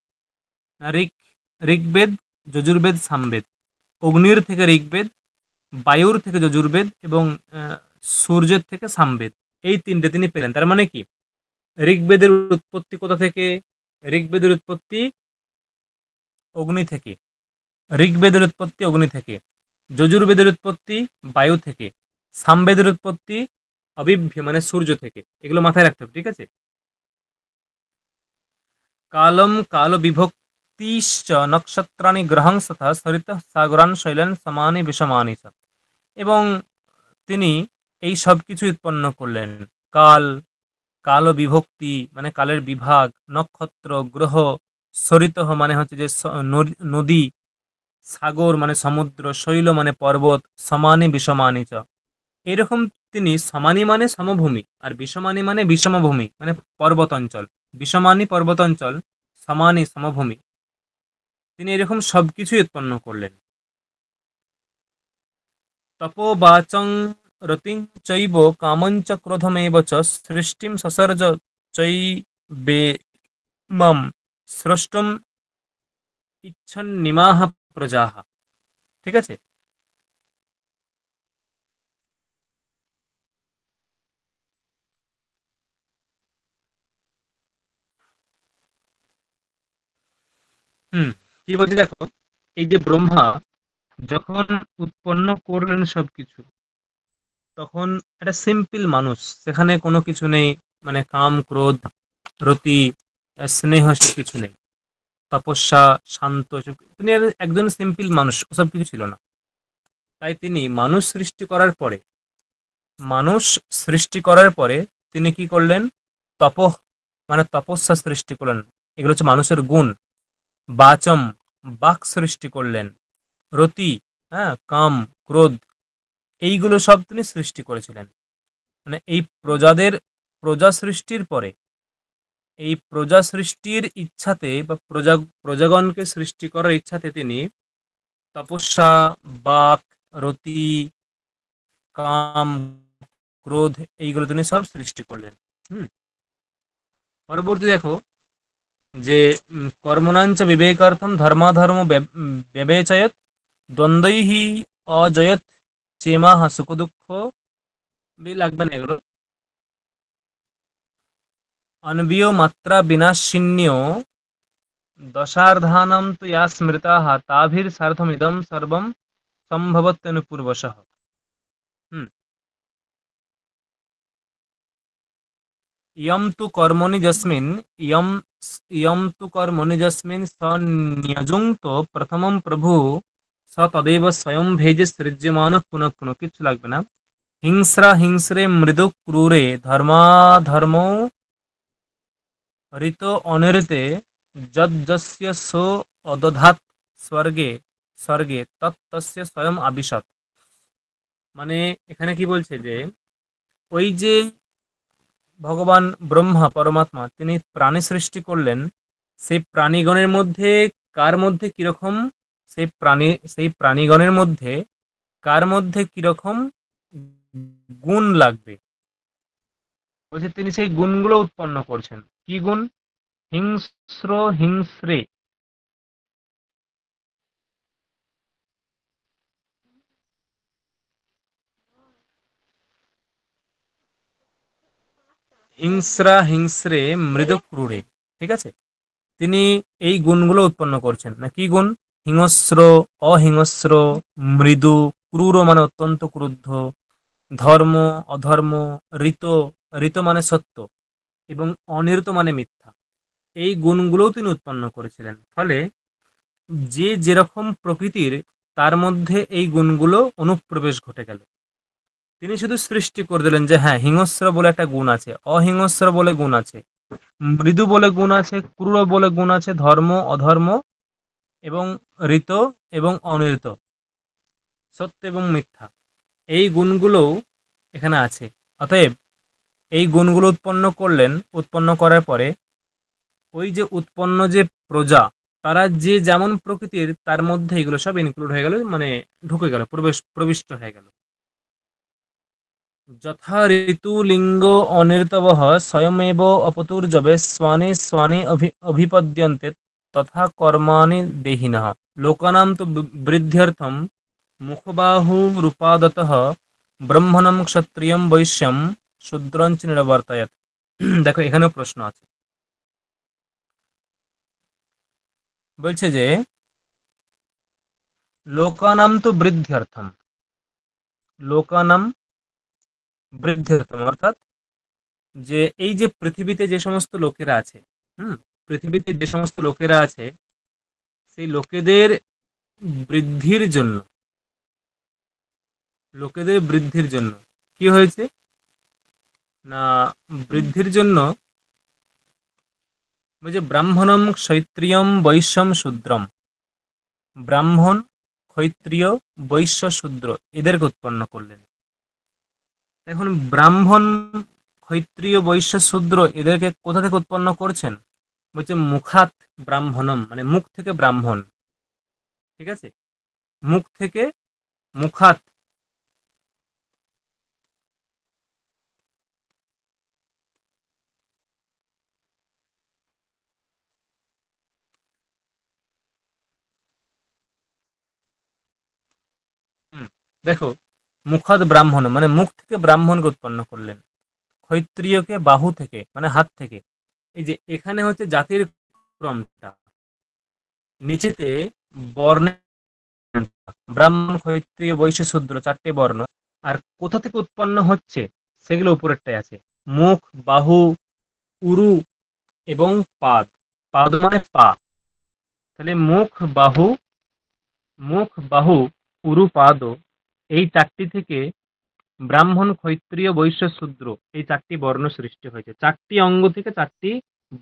ঋক ঋগ্বেদ, যজুর্বেদ, সামবেদ। অগ্নির থেকে ঋগ্বেদ, বায়ুর থেকে যজুর্বেদ এবং সূর্যের থেকে সামবেদ, এই তিনটে তিনি পেলেন। তার মানে কি, ঋগ্বেদের উৎপত্তি কোথা থেকে, ঋগ্বেদের উৎপত্তি অগ্নি থেকে, ঋগ্বেদের উৎপত্তি অগ্নি থেকে, যজুর্বেদের উৎপত্তি বায়ু থেকে, সামবেদের উৎপত্তি অবিভ্য মানে সূর্য থেকে। এগুলো মাথায় রাখতে হবে, ঠিক আছে। কালম কাল বিভক্তিশ্চ নক্ষত্রাণি গ্রহং তথা সরিত সাগরান শৈলেন সমানি বিষমানি চ, এবং তিনি এই সব কিছু উৎপন্ন করলেন। কাল, কাল ও বিভক্তি মানে কালের বিভাগ, নক্ষত্র, গ্রহ, সরিত মানে হচ্ছে যে নদী, সাগর মানে সমুদ্র, শৈল মানে পর্বত, সমানি বিষমানি চ, এরকম তিনি সমানি মানে সমভূমি, আর বিষমানি মানে বিষমভূমি মানে পর্বত অঞ্চল, বিষমানি পর্বত অঞ্চল, সমানি সমভূমি, তিনি এরকম সবকিছুই উৎপন্ন করলেন। তপোবাচং রতিং চৈব কামঞ্চ ক্রোধমেব চ সৃষ্টিম সসর্জ চৈবেমম স্রষ্টুম ইচ্ছন্নিমাহ প্রজাহ। ঠিক আছে? হুম, কি বলছি দেখো, এই যে ব্রহ্মা যখন উৎপন্ন করলেন সবকিছু, তখন একটা সিম্পল মানুষ, সেখানে কোনো কিছু নেই, মানে কাম ক্রোধ রতি স্নেহ সব কিছু নেই, তপস্যা শান্ত তিনি একজন সিম্পল মানুষ, ওসব কিছু ছিল না। তাই তিনি মানুষ সৃষ্টি করার পরে তিনি কি করলেন, তপ মানে তপস্যা সৃষ্টি করলেন, এগুলো হচ্ছে মানুষের গুণ। বাচম বাক সৃষ্টি করলেন, রতি হ্যাঁ কাম ক্রোধ, এইগুলো সব তিনি সৃষ্টি করেছিলেন। মানে এই প্রজা সৃষ্টির পরে, এই প্রজা সৃষ্টির ইচ্ছাতে বা প্রজাগণকে সৃষ্টি করার ইচ্ছাতে তিনি তপস্যা, বাক, রতি, কাম, ক্রোধ, এইগুলো তিনি সব সৃষ্টি করলেন। হুম, পরবর্তী দেখো যে কর্মণাঞ্চ বিবেকার্থম ধর্মাধর্ম ব্যবেচয়ত দ্বন্দ্বৈঃ অজয়ত চেমাহ সুখ দুঃখ, লাগবে না এগুলো। অনবীয় মাত্রা বিনাশিন্য দশার্ধানাম তু ইয়া স্মৃতাঃ তাভির সার্ধমিদম সর্বম সম্ভবত্যনুপূর্বশঃ। হুম, ইয়ম তু কর্মণি যস্মিন ইয়ম ইয়ম তু কর্মণি যস্মিন স নিয়যুঙ্ক্ত প্রথমম প্রভু স তদেব স্বয়ং ভেজে সৃজ্যমানঃ পুনঃ পুনঃ, কিচ্ছু লাগবে না। হিংস্রা হিংস্রে মৃদু ক্রূরে ধর্মাধর্ম ঋত অনিরতে যজ্জস্য সো অদধাত স্বর্গে স্বর্গে তত্তস্য স্বয়ং আবিশৎ। মানে এখানে কি বলছে যে ওই যে ভগবান ব্রহ্মা পরমাত্মা তিনি প্রাণী সৃষ্টি করলেন, সেই প্রাণীগণের মধ্যে কার মধ্যে কিরকম, সেই প্রাণীগণের মধ্যে কার মধ্যে কিরকম গুণ লাগবে, বলছে তিনি সেই গুণগুলো উৎপন্ন করছেন। কি গুণ? হিংস্র হিংস্রে, হিংস্রা হিংস্রে মৃদু ক্রূরে, ঠিক আছে, তিনি এই গুণগুলো উৎপন্ন করছেন। না কি গুণ? হিংস্র, অহিংস্র, মৃদু, ক্রূর মানে অত্যন্ত ক্রুদ্ধ, ধর্ম, অধর্ম, ঋত, ঋত মানে সত্য, এবং অনির্ত মানে মিথ্যা, এই গুণগুলোও তিনি উৎপন্ন করেছিলেন। ফলে যে যেরকম প্রকৃতির, তার মধ্যে এই গুণগুলো অনুপ্রবেশ ঘটে গেল। তিনি শুধু সৃষ্টি করে দিলেন যে হ্যাঁ হিংস্র বলে একটা গুণ আছে, অহিংস্র বলে গুণ আছে, মৃদু বলে গুণ আছে, ক্রূর বলে গুণ আছে, ধর্ম অধর্ম এবং ঋত এবং অনৃত, সত্য এবং মিথ্যা, এই গুণগুলোও এখানে আছে। অতএব এই গুণগুলো উৎপন্ন করার পরে ওই যে উৎপন্ন যে প্রজা, তারা যে যেমন প্রকৃতির, তার মধ্যে এগুলো সব ইনক্লুড হয়ে গেল, মানে ঢুকে গেল, প্রবিষ্ট হয়ে গেল। যথা ঋতু লিঙ্গ অনির্তবঃ স্বয়মেব অপতুর্যবে স্বানে স্বানে অভিপদ্যন্তে তথা কর্মাণি দেহিনঃ লোকানাং তু বৃদ্ধ্যর্থম মুখবাহুরূপাদতঃ ব্রাহ্মণং ক্ষত্রিয়ং বৈশ্যং শূদ্রং চ নিবর্তয়েৎ। দেখো এখানেও প্রশ্ন আছে, বলছে যে লোকানাম তু বৃদ্ধ্যর্থম, লোকানাম বৃদ্ধ্যর্থম অর্থাৎ যে এই যে পৃথিবীতে যে সমস্ত লোকেরা আছে, হুম, পৃথিবীতে যে সমস্ত লোকেরা আছে, সেই লোকেদের বৃদ্ধির জন্য, লোকেদের বৃদ্ধির জন্য কি হয়েছে না, বৃদ্ধির জন্য বলছে ব্রাহ্মণম ক্ষত্রিয়ম বৈশ্যম শূদ্রম, ব্রাহ্মণ ক্ষত্রিয়, বৈশ্য, শূদ্র এদেরকে উৎপন্ন করলেন। এখন ব্রাহ্মণ, ক্ষত্রিয়, বৈশ্য, শূদ্র এদেরকে কোথা থেকে উৎপন্ন করছেন? বলছে মুখাত ব্রাহ্মণম, মানে মুখ থেকে ব্রাহ্মণ। ঠিক আছে, মুখ থেকে, মুখাত। দেখো, মুখাত ব্রাহ্মণ মানে মুখ থেকে ব্রাহ্মণকে উৎপন্ন করলেন। ক্ষত্রিয়কে বাহু থেকে মানে হাত থেকে। এই যে এখানে হচ্ছে জাতির ক্রমটা, নিচেতে বর্ণের, ব্রাহ্মণ, ক্ষত্রিয়, বৈশ্য, শূদ্র চারটে বর্ণ। আর কোথা থেকে উৎপন্ন হচ্ছে সেগুলো উপরেরটাই আছে। মুখ, বাহু, উরু এবং পাদ। পাদ মানে পা। তাহলে মুখ বাহু উরু পাদ, এই চারটি থেকে ব্রাহ্মণ, ক্ষত্রিয়, বৈশ্য, শূদ্র এই চারটি বর্ণ সৃষ্টি হয়েছে। চারটি অঙ্গ থেকে চারটি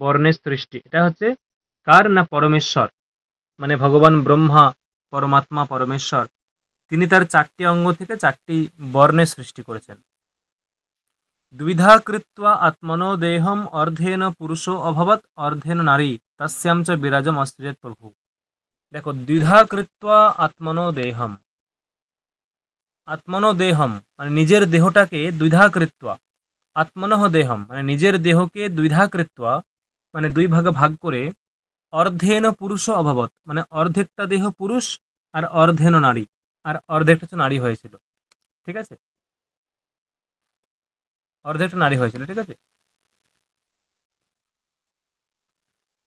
বর্ণের সৃষ্টি। এটা হচ্ছে কার? না পরমেশ্বর, মানে ভগবান ব্রহ্মা, পরমাত্মা, পরমেশ্বর। তিনি তার চারটি অঙ্গ থেকে চারটি বর্ণের সৃষ্টি করেছেন। দ্বিধা কৃত্বা আত্মনো দেহম অর্ধেন পুরুষো অভবৎ অর্ধেন নারী তস্যাম চ বিরাজম অস্ত্রেত প্রভু। দেখো, দ্বিধা কৃত্বা আত্মনো দেহম, আত্মনো দেহম মানে নিজের দেহটাকে দ্বিধা কৃত্বা, আত্মনঃ দেহম মানে নিজের দেহকে দ্বিধা কৃত্বা মানে দুই ভাগে ভাগ করে, অর্ধেন পুরুষ অভবৎ মানে অর্ধেকটা দেহ পুরুষ আর অর্ধেন নারী, আর অর্ধেকটা হচ্ছে নারী হয়েছিল। ঠিক আছে, অর্ধেকটা নারী হয়েছিল। ঠিক আছে,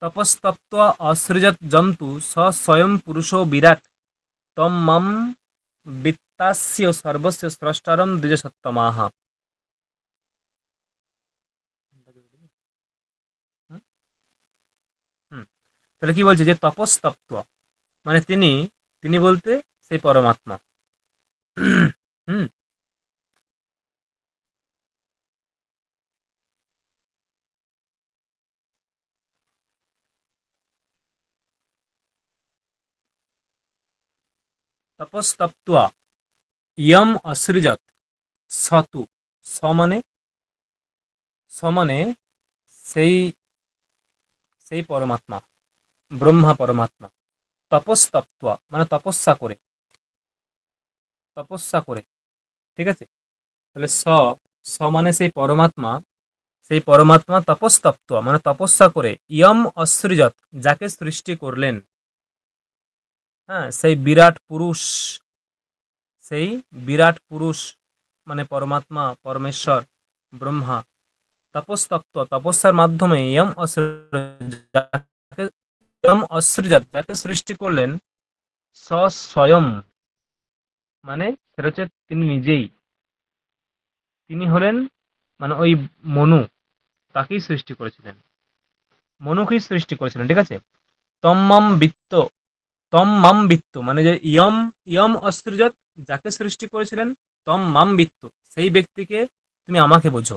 তপস্তপ্ত্বা অসৃজৎ জন্তু স স্বয়ং পুরুষো বিরাট তম মম বিত্তাস্য সর্বস্য স্রষ্টারম দ্বিজসত্তমাহ। হুম, তাহলে কি বলছে যে তপস্তপ্ত মানে তিনি, তিনি বলতে সেই পরমাত্মা। হুম, তপস্তপ্ত্বা ইয়ম অসৃজত সতু, সমানে, সমানে সেই, সেই পরমাত্মা, ব্রহ্মা পরমাত্মা। তপস্তপ্ত্বা মানে তপস্যা করে, তপস্যা করে। ঠিক আছে, তাহলে স মানে সেই পরমাত্মা, সেই পরমাত্মা তপস্তপ্ত মানে তপস্যা করে, ইয়ম অসৃজত যাকে সৃষ্টি করলেন, হ্যাঁ সেই বিরাট পুরুষ, সেই বিরাট পুরুষ মানে পরমাত্মা, পরমেশ্বর, ব্রহ্মা। তপস্তপ্ত তপস্যার মাধ্যমে ইয়ম অসৃজত যাকে সৃষ্টি করলেন, স স্বয়ং মানে সেটা হচ্ছে তিনি নিজেই, তিনি হলেন মানে ওই মনু, তাকেই সৃষ্টি করেছিলেন, মনুকেই সৃষ্টি করেছিলেন। ঠিক আছে, তম্মাম বিত্ত, তম মাম বিত্ত মানে যে ইয়ম, ইয়ম অসৃজত যাকে সৃষ্টি করেছিলেন, তম মাম বিত্ত সেই ব্যক্তিকে তুমি আমাকে বোঝো।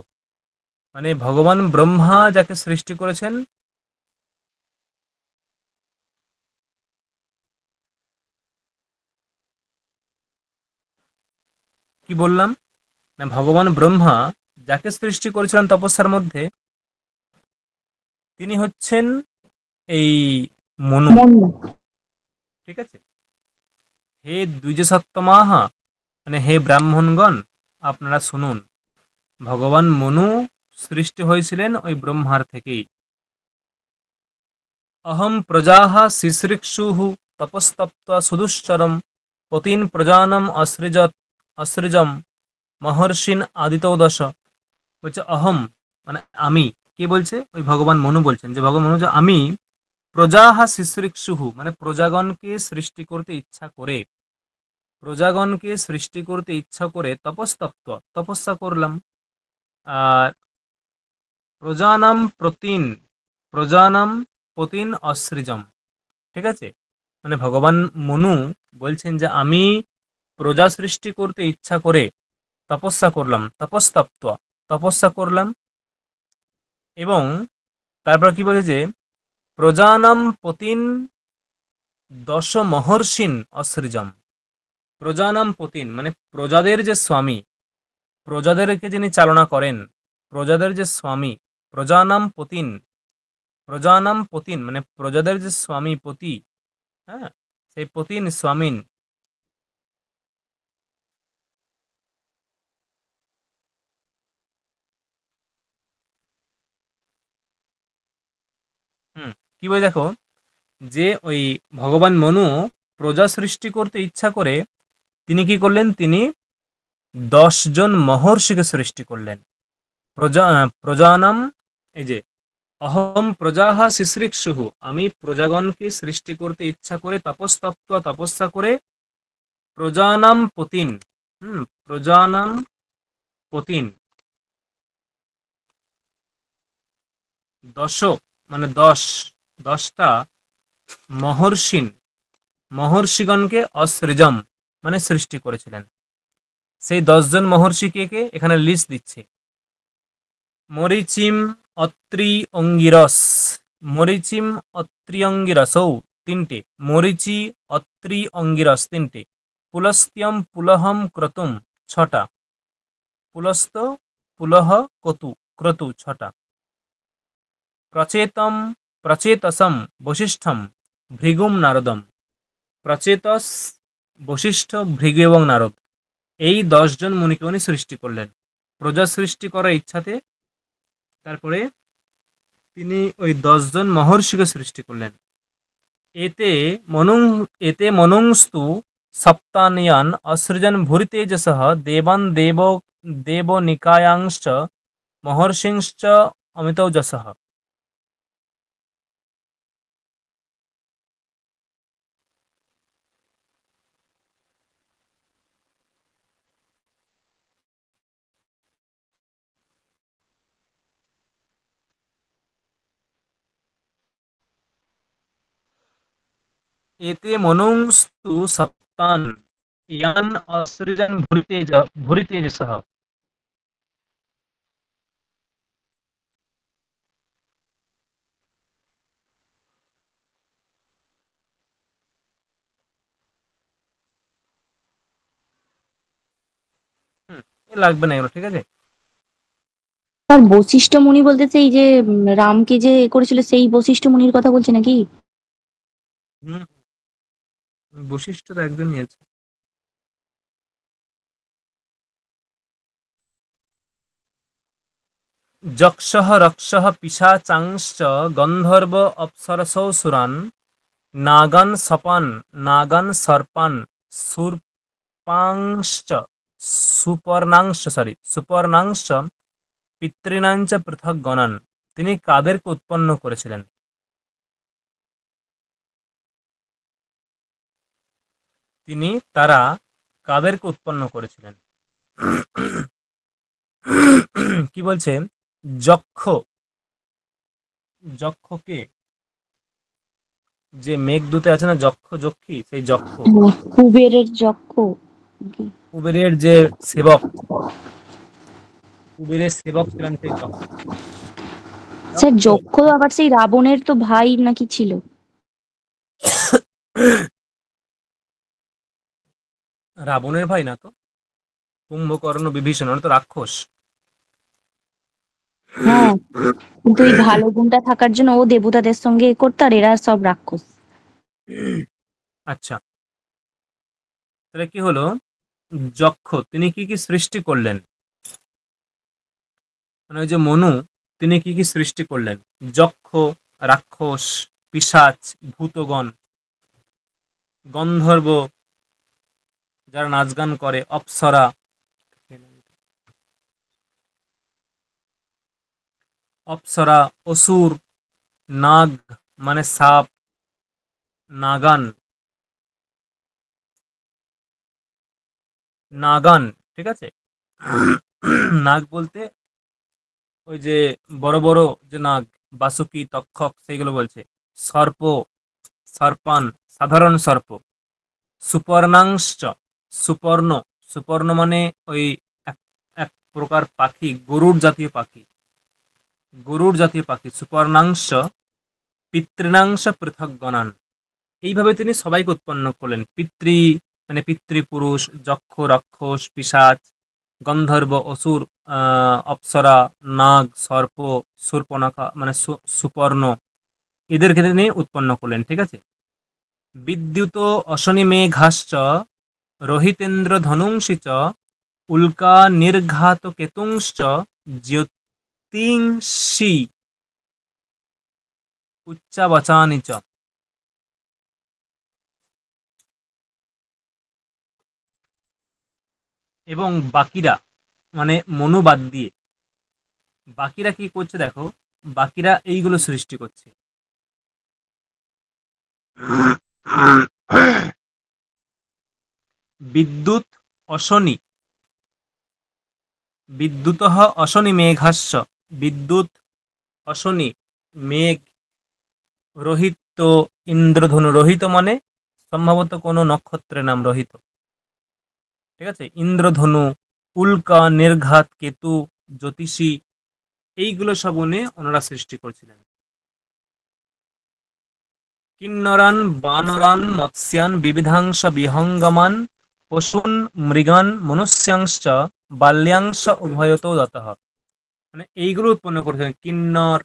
মানে ভগবান ব্রহ্মা যাকে সৃষ্টি করেছেন, কি বললাম, না ভগবান ব্রহ্মা যাকে সৃষ্টি করেছিলেন তপস্যার মধ্যে, তিনি হচ্ছেন এই মনু। মনু। ঠিক আছে, হে দ্বিজসত্তমাহা মানে হে ব্রাহ্মণগণ, আপনারা শুনুন, ভগবান মনু সৃষ্টি হয়েছিলেন ওই ব্রহ্মার থেকেই। অহম প্রজাহ শিশ্রিক্ষুঃ তপস্তপ্ত্বা সুদুশ্চরম পতিন প্রজানম অসৃজত, অসৃজম মহর্ষিন আদিতৌ দশ। বলছে অহম মানে আমি, কে বলছে? ওই ভগবান মনু বলছেন যে ভগবান মনু যে আমি প্রজাহ শিশ্রিক্ষুঃ মানে প্রজাগণকে সৃষ্টি করতে ইচ্ছা করে, প্রজাগণকে সৃষ্টি করতে ইচ্ছা করে তপস্তপ্ত তপস্যা করলাম। আর প্রজানাম প্রতিন, প্রজানাম পতিন অসৃজম। ঠিক আছে, মানে ভগবান মনু বলছেন যে আমি প্রজা সৃষ্টি করতে ইচ্ছা করে তপস্যা করলাম, তপস্তপ্ত তপস্যা করলাম। এবং তারপর কি বলে যে প্রজানাম পতিন দশ মহর্ষিন অসৃজম, প্রজানাম পতিন মানে প্রজাদের যে স্বামী, প্রজাদেরকে যিনি চালনা করেন, প্রজাদের যে স্বামী, প্রজানাম পতিন, প্রজানাম পতিন মানে প্রজাদের যে স্বামী পতি, হ্যাঁ, সেই পতিন স্বামীন। কি বলে দেখো, যে ওই ভগবান মনু প্রজা সৃষ্টি করতে ইচ্ছা করে তিনি কি করলেন, তিনি 10 জন মহর্ষিকে সৃষ্টি করলেন। প্রজানাম, এই যে অহম প্রজাহা শিশ্রিক্ষুঃ, আমি প্রজাগণকে সৃষ্টি করতে ইচ্ছা করে তপস্যা করে প্রজানাম পতিন, প্রজানাম পতিন, 10 মানে 10টা মহর্ষিগণকে অসৃজম মানে সৃষ্টি করেছিলেন। সেই 10 জন মহর্ষি কে কে এখানে লিস্ট দিচ্ছে। মরিচিম, অত্রি, অঙ্গিরস। মরিচিম, অত্রি, অঙ্গিরসৌ 3টে, মরিচি, অত্রি, অঙ্গিরস 3টে, পুলস্ত্যম, পুলহম, ক্রতুম 6টা, পুলস্ত, পুলহ, ক্রতু 6টা, প্রচেতম, প্রচেতসম, বশিষ্ঠম, ভৃগুম, নারদম। প্রচেতস, বশিষ্ঠ, ভৃগু এবং নারদ, এই 10 জন মুনিকে উনি সৃষ্টি করলেন প্রজা সৃষ্টি করার ইচ্ছাতে। তারপরে তিনি ওই 10 জন মহর্ষিকে সৃষ্টি করলেন। এতে মনুংস্তু সপ্তানিয়ান অসৃজন ভূরিতেজসঃ দেবান দেবনিকায়াংশ্চ মহর্ষিংশ্চ অমিতৌজসঃ। এতে মনুংস্তু সপ্তান ইয়ান অসৃজন ভূরিতেজসঃ। লাগবে না এগুলো, ঠিক আছে। তার বশিষ্ঠ মুনি বলতে সেই যে রামকে যে করেছিল সেই বশিষ্ঠ মুনির কথা বলছে নাকি? হুম, বশিষ্ঠ তো একদমই আছে। যক্ষঃ রক্ষঃ পিশাচাংশ্চ গন্ধর্ব অপ্সরসৌসুরান নাগান সর্পান শূর্পাংশ্চ সুপর্ণাংশ্চ পিতৃণাঞ্চ পৃথক গণান। তিনি কাদেরকে উৎপন্ন করেছিলেন? তারা কাদেরকে উৎপন্ন করেছিলেন? কি বলছে? যক্ষকে, যে মেঘদূতে আছে না, যক্ষী, সেই যক্ষ, কুবেরের যক্ষ নাকি? কুবেরের যে সেবক, কুবেরের সেবক ছিলেন সেই যক্ষ। স্যার যক্ষ আবার সেই রাবণের তো ভাই নাকি ছিল? রাবণের ভাই না তো, কুম্ভকর্ণ, বিভীষণ, ওরা তো রাক্ষস। হ্যাঁ, কিন্তু এই ভালো গুণটা থাকার জন্য ও দেবতাদের সঙ্গে এ করতো আর এরা সব রাক্ষস। আচ্ছা, তাহলে কি হলো? যক্ষ তিনি কি কি সৃষ্টি করলেন? মানে ওই যে মনু, তিনি কি কি সৃষ্টি করলেন? যক্ষ, রাক্ষস, পিশাচ, ভূতগণ, গন্ধর্ব যারা নাচ গান করে, অপ্সরা, অসুর, নাগ মানে সাপ, নাগান, নাগান, ঠিক আছে। নাগ বলতে ওই যে বড় বড় যে নাগ, বাসুকি, তক্ষক, সেইগুলো বলছে। সর্প, সর্পান, সাধারণ সর্প। সুপর্ণাংশ্চ, সুপর্ণ, সুপর্ণ মানে ওই এক এক প্রকার পাখি, গরুড় জাতীয় পাখি, সুপর্ণাংশ, পিতৃণাংশ পৃথক গণান। এইভাবে তিনি সবাইকে উৎপন্ন করলেন। মানে পিতৃপুরুষ, যক্ষ, রাক্ষস, পিশাচ, গন্ধর্ব, অসুর, অপ্সরা, নাগ, সর্প, শূর্পণখা মানে সুপর্ণ, এদেরকে তিনি উৎপন্ন করলেন। ঠিক আছে। বিদ্যুৎ অশনি মেঘাশ্চ রোহিতেন্দ্র ধনুংসি চ উল্কা নির্ঘাত কেতুংশ্চ জ্যোতিংসি উচ্চাবচানি চ। এবং বাকিরা মানে মনু বাদ দিয়ে বাকিরা কি করছে দেখো, বাকিরা এইগুলো সৃষ্টি করছে। বিদ্যুৎ অশনি, বিদ্যুৎ অশনি মেঘাস্য, বিদ্যুৎ অশনি মেঘ, রোহিত ইন্দ্রধনু, রোহিত মানে সম্ভবত কোনো নক্ষত্রের নাম রোহিত। ঠিক আছে। ইন্দ্রধনু, উল্কা, নির্ঘাত, কেতু, জ্যোতিষী, এইগুলো সব উনি ওনারা সৃষ্টি করছিলেন। কিন্নরান বানরান মৎস্যান বিবিধাংশ বিহঙ্গমান পশুন মৃগান মনুষ্যাংশ বাল্যাংশ উভয়তো দতঃ। মানে এইগুলো উৎপন্ন করেছেন কিন্নর,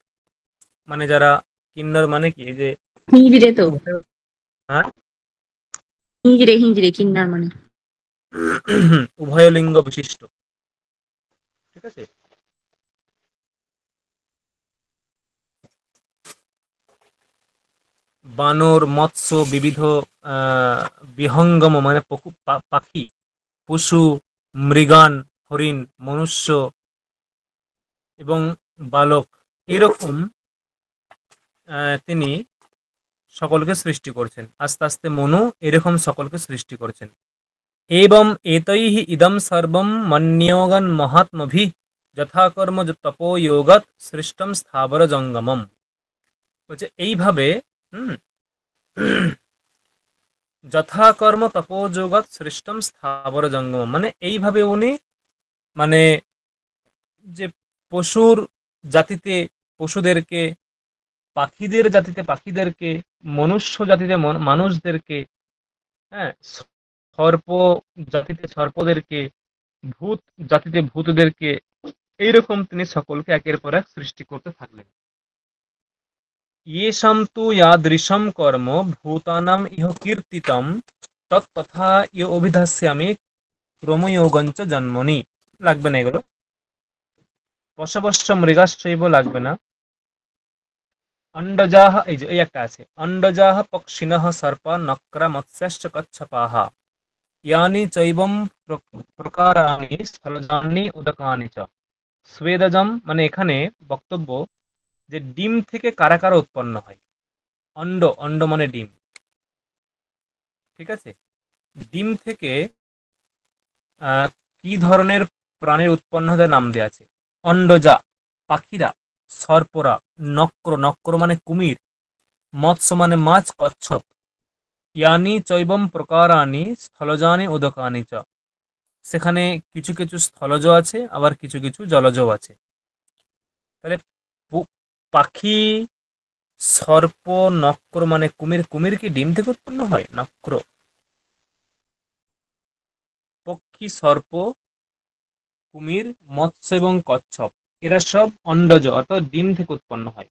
মানে যারা কিন্নর মানে কি, এই যে হিজড়ে তো, হ্যাঁ, হিজড়ে হিজড়ে কিন্নার মানে। উভয় লিঙ্গ বিশিষ্ট। ঠিক আছে। বানর, মৎস্য, বিবিধ বিহঙ্গম মানে পাখি, পশু, মৃগান হরিণ, মনুষ্য এবং বালক, এরকম তিনি সকলকে সৃষ্টি করছেন। আস্তে আস্তে মনু এরকম সকলকে সৃষ্টি করছেন। এবং এতৈহি ইদম সর্বম মন্যোগন মহাত্মভি যথাকর্ম তপো যোগৎ সৃষ্টম স্থাবর জঙ্গমম। বলছে এইভাবে যথাকর্ম তপোযোগৎ সৃষ্টম স্থাবর জঙ্গমম, মানে এইভাবে উনি মানে যে পশুর জাতিতে পশুদেরকে, পাখিদের জাতিতে পাখিদেরকে, মনুষ্য জাতিতে মানুষদেরকে, হ্যাঁ, সর্প জাতিতে সর্পদেরকে, ভূত জাতিতে ভূতদেরকে, এইরকম তিনি সকলকে একের পর এক সৃষ্টি করতে থাকলেন। येषां तु यादृशं কর্ম ভূতানাম ইহ কীর্তিতম তৎতথা ইহ অভিধাস্যামি ক্রমযোগঞ্চ জন্মনি। লাগবে না এগুলো। পশবশ্চ মৃগাশ্চৈব লাগবে না। অন্ডজাহ, এই যে এই একটা আছে, অন্ডজাহ পক্ষিণঃ সর্পা নক্রা মৎস্যাশ্চ কচ্ছপাः ইয়ানি চৈবম প্রকারাণি স্থলজানি উদকানি চ। স্বেদজম মানে এখানে বক্তব্য যে ডিম থেকে কারা কারা উৎপন্ন হয়। অন্ড, অন্ড মানে ডিম। ঠিক আছে। ডিম থেকে কি ধরনের প্রাণীর উৎপন্ন হয় নাম দেওয়া আছে। অন্ডজা পাখিরা, সর্পরা, নক্র, নক্র মানে কুমির, মৎস্য মানে মাছ, কচ্ছপ, ইয়ানি চৈবম প্রকারানি স্থলজানি উদকানি চ। সেখানে কিছু কিছু স্থলজ আছে, আবার কিছু কিছু জলজ আছে। তাহলে পাখি, সর্প, নক্র মানে কুমির, কুমির কি ডিম থেকে উৎপন্ন হয়? নক্র, পক্ষী, সর্প, কুমির, মৎস্য এবং কচ্ছপ, এরা সব অন্ডজ অর্থাৎ ডিম থেকে উৎপন্ন হয়।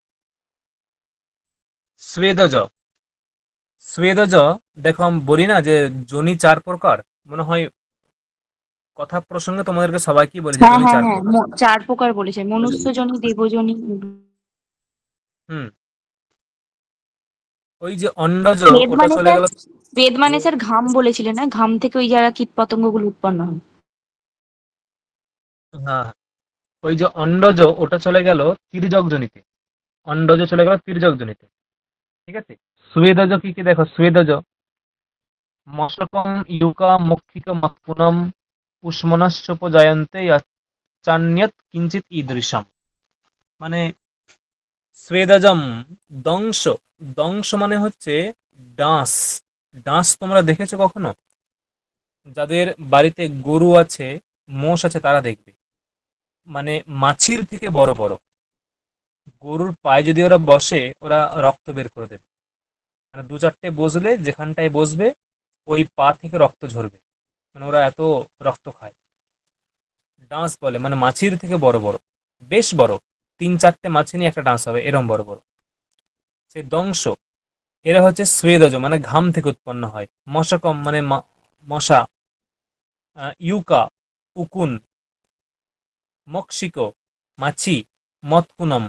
স্বেদজ, স্বেদজ দেখো আমি বলি না যে যোনি 4 প্রকার, মনে হয় কথা প্রসঙ্গে তোমাদেরকে সবাইকে বলেছি হ্যাঁ যোনি হ্যাঁ 4 হ্যাঁ, প্রকার। 4 প্রকার বলেছে, মনুষ্যজনী, দেবজনী। হুম। ওই যে অন্ডজ বেদ ওটা মানে চলে স্যার, গেল। বেদ মানে স্যার ঘাম বলেছিলেন না, ঘাম থেকে ওই যারা কীট পতঙ্গ গুলো উৎপন্ন হয়। হ্যাঁ, ওই যে অন্ডজ ওটা চলে গেল তির্যক জনিতে, অন্ডজ চলে গেল তির্যক জনিতে। ঠিক আছে। স্বেদজ কি কি দেখো, স্বেদজ মশকম ইউকা মক্ষিক মৎপুনম উষ্মনশ্চোপজায়ন্তে চান্যত কিঞ্চিত ঈদৃশম। মানে স্বেদজম দংশ, দংশ মানে হচ্ছে ডাঁশ। ডাঁশ তোমরা দেখেছো কখনো? যাদের বাড়িতে গরু আছে, মোষ আছে, তারা দেখবে মানে মাছির থেকে বড় বড়। গরুর পায়ে যদি ওরা বসে, ওরা রক্ত বের করে দেবে। মানে 2-4টে বসলে যেখানটায় বসবে ওই পা থেকে রক্ত ঝরবে, মানে ওরা এত রক্ত খায়। ডাঁশ বলে, মানে মাছির থেকে বড় বড়, বেশ বড়, 3-4টে মাছি নিয়ে একটা ডাঁশ হবে এরম বড় বড়। সেই দংশ, এরা হচ্ছে স্বেদজ, মানে ঘাম থেকে উৎপন্ন হয়। মশকম মানে মশা, ইউকা উকুন, মক্সিকো মাছি, মতকুনম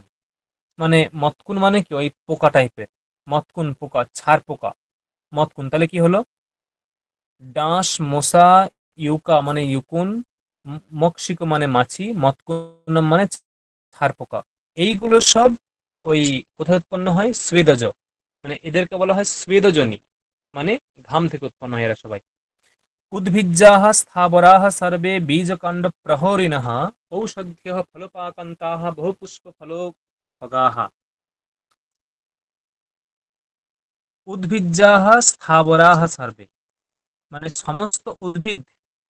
মানে মতকুন মানে কি ওই পোকা টাইপের, মতকুন পোকা, ছাড় পোকা, মতকুন। তাহলে কি হলো, ডাঁশ, মশা, ইউকা মানে ইউকুন, মক্সিকো মানে মাছি, মতকুনম মানে ছাড় পোকা। এইগুলো সব ওই কোথায় উৎপন্ন হয়, স্বেদজ, মানে এদেরকে বলা হয় স্বেদজনী, মানে ঘাম থেকে উৎপন্ন হয় এরা সবাই। উদ্ভিজ্জাः স্থাবরাः সর্বে বীজকাণ্ড প্রহরিণः ঔষধ্যः ফলপাকান্তাः বহুপুষ্পফলোপগাः। উদ্ভিজ্জাः স্থাবরাः সর্বে, মানে সমস্ত উদ্ভিদ,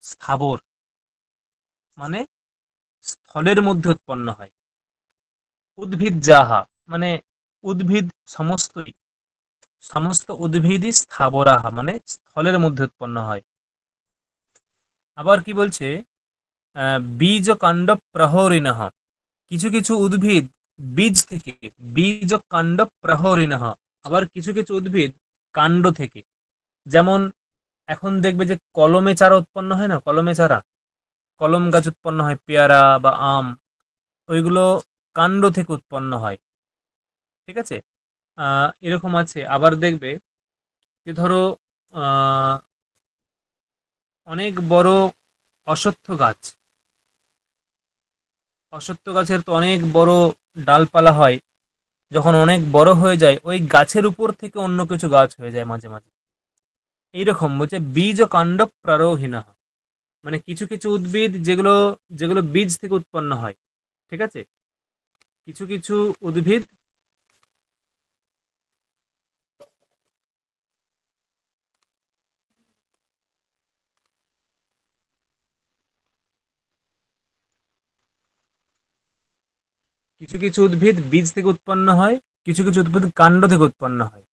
স্থাবর মানে স্থলের মধ্যে উৎপন্ন হয়। উদ্ভিজ্জাः মানে উদ্ভিদ সমস্তই, সমস্ত উদ্ভিদই স্থাবরাः মানে স্থলের মধ্যে উৎপন্ন হয়। আবার কি বলছে, বীজকাণ্ড প্রহরিণः, কিছু কিছু উদ্ভিদ বীজ থেকে, বীজ কাণ্ড প্রহরিণঃ, আবার কিছু কিছু উদ্ভিদ কাণ্ড থেকে। যেমন এখন দেখবে যে কলমে চারা উৎপন্ন হয় না, কলমে চারা, কলম গাছ উৎপন্ন হয়, পেয়ারা বা আম, ওইগুলো কাণ্ড থেকে উৎপন্ন হয়। ঠিক আছে, এরকম আছে। আবার দেখবে যে ধরো আহ অনেক বড় অশ্বত্থ গাছ, অশ্বত্থ গাছের তো অনেক বড় ডালপালা হয়, যখন অনেক বড় হয়ে যায় ওই গাছের উপর থেকে অন্য কিছু গাছ হয়ে যায় মাঝে মাঝে। এইরকম বলছে বীজ ও কাণ্ড প্রারোহিণা, মানে কিছু কিছু উদ্ভিদ যেগুলো যেগুলো বীজ থেকে উৎপন্ন হয়। ঠিক আছে, কিছু কিছু উদ্ভিদ, কিছু কিছু উদ্ভিদ বীজ থেকে উৎপন্ন হয়, কিছু কিছু উদ্ভিদ কাণ্ড থেকে উৎপন্ন হয়।